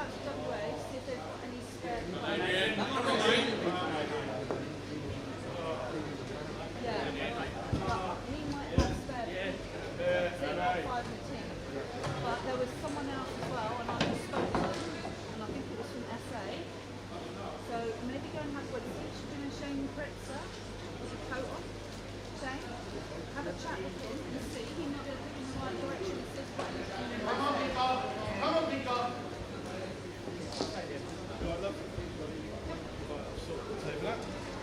out to WA, see if they've got any spare. Yeah, but he might have spare. So he's got 5 in the team. But there was someone else as well, and I just spoke to him, and I think it was from SA. So maybe go and have what he's doing Shane Pritzer with a coat on. Shane, have a chat with him and see. He might be able to take in the right direction. He says what he's doing. Come on, Nico.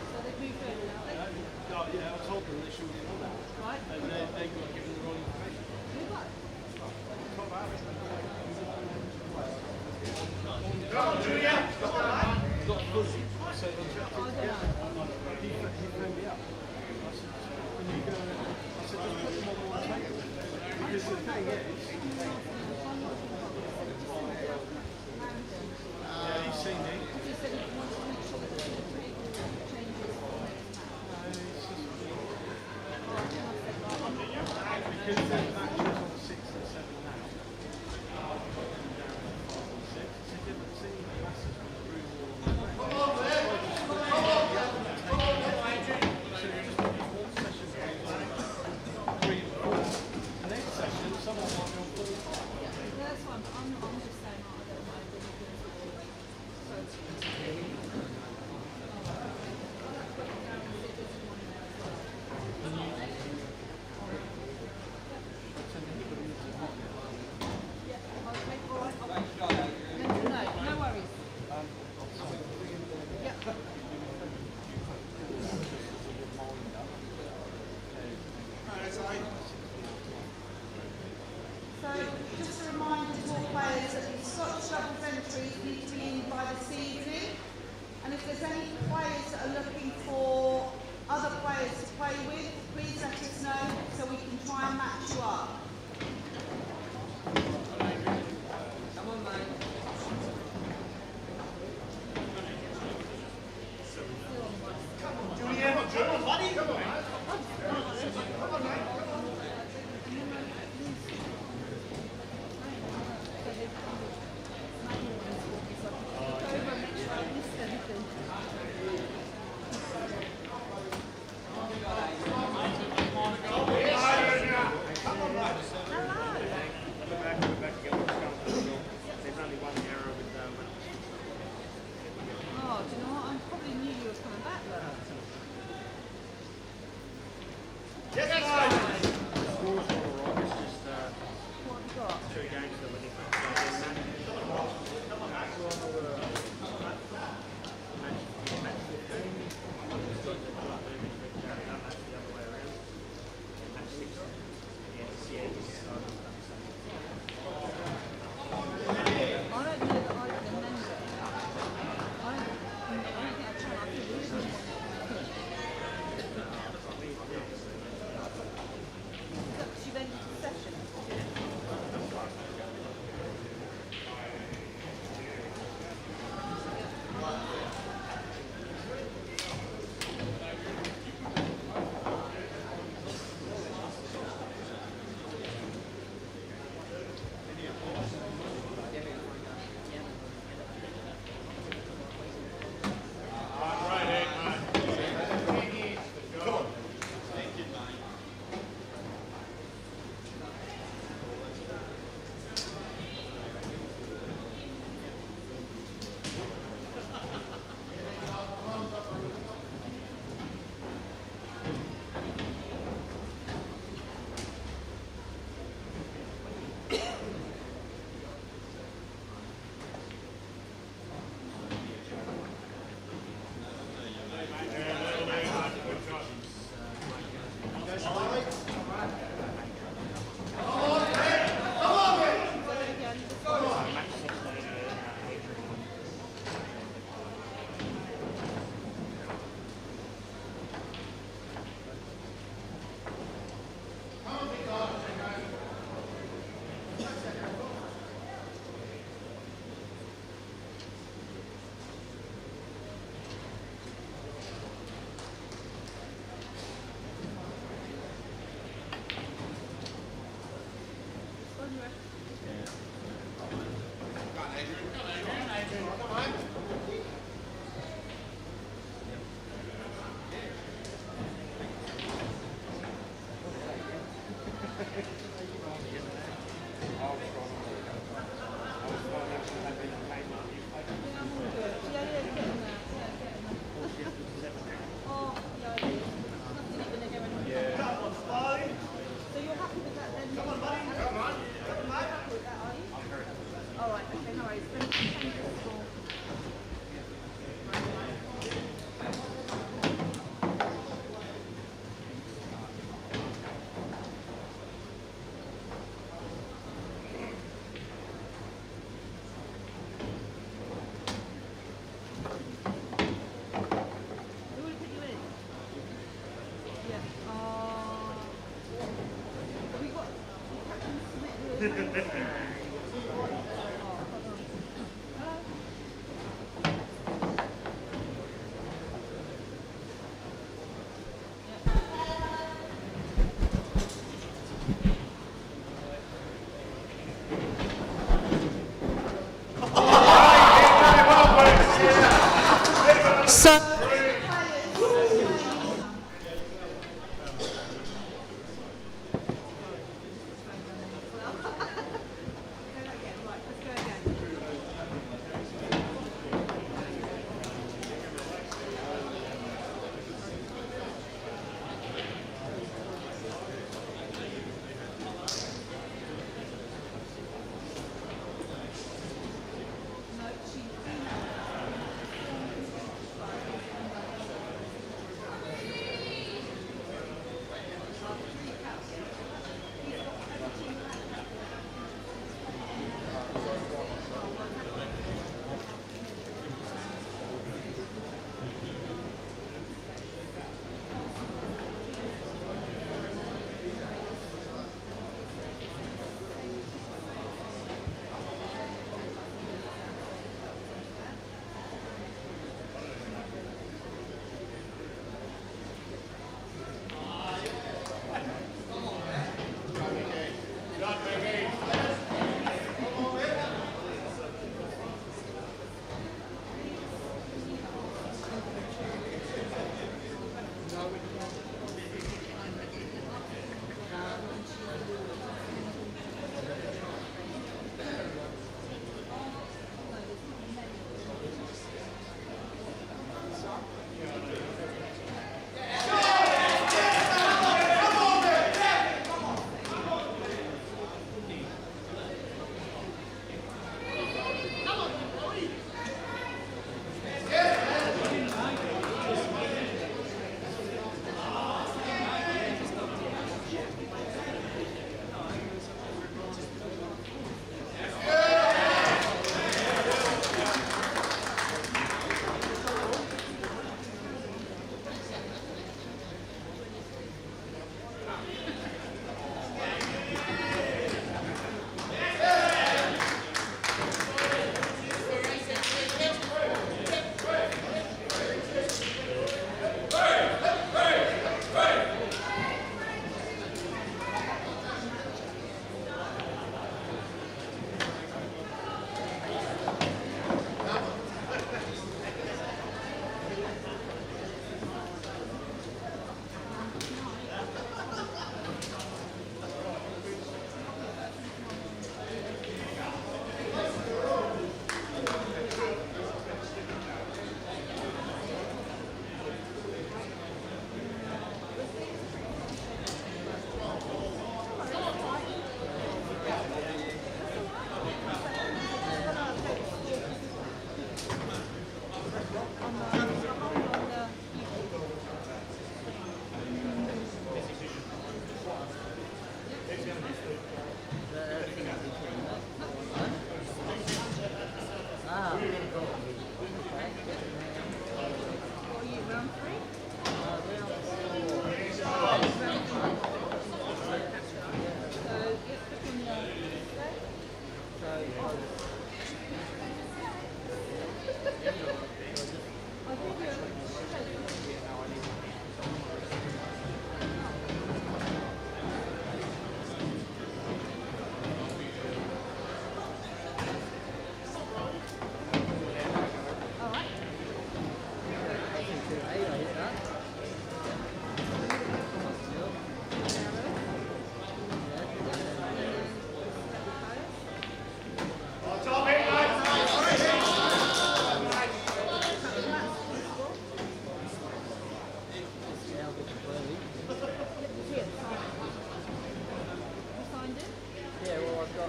So they've moved over now. Yeah, I told them they should be on that. Right? And they got given the wrong information. Who what? Come on, Julia. Come on, mate. Not fully. I said, I don't know. he phoned me up. I said, when you go, I said, just put them on one table. Because the thing is, yeah, he's seen me. He said he wants to make sure that the table changes for next match. Because the match is on 6 and 7 now. It's a different team. Masses from the room all on the way. So you just put one session on 3 and 4. The next session, someone might be on 4 and 5. Yeah, that's fine, but I'm just saying, I don't know if they're doing it. So,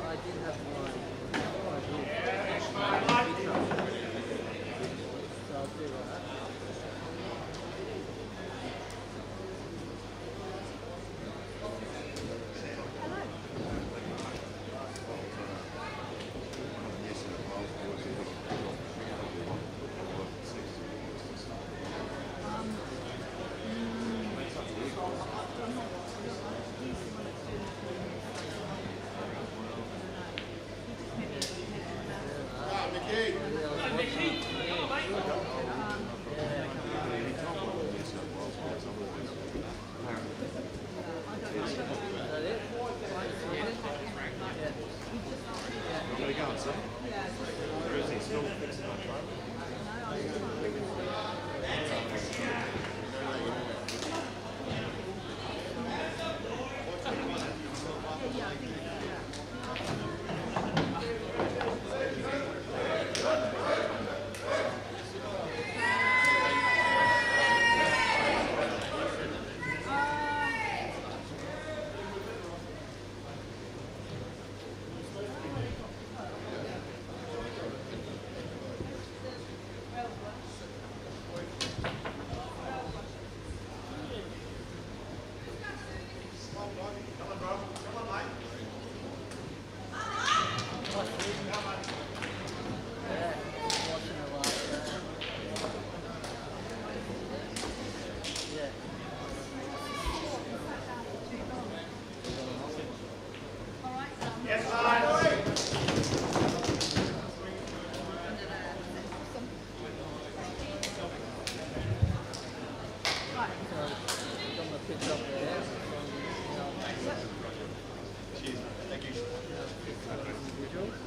I did have mine. Oh, I did. So I'll do that.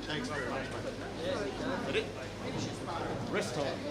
Thanks very much, mate. Rest time.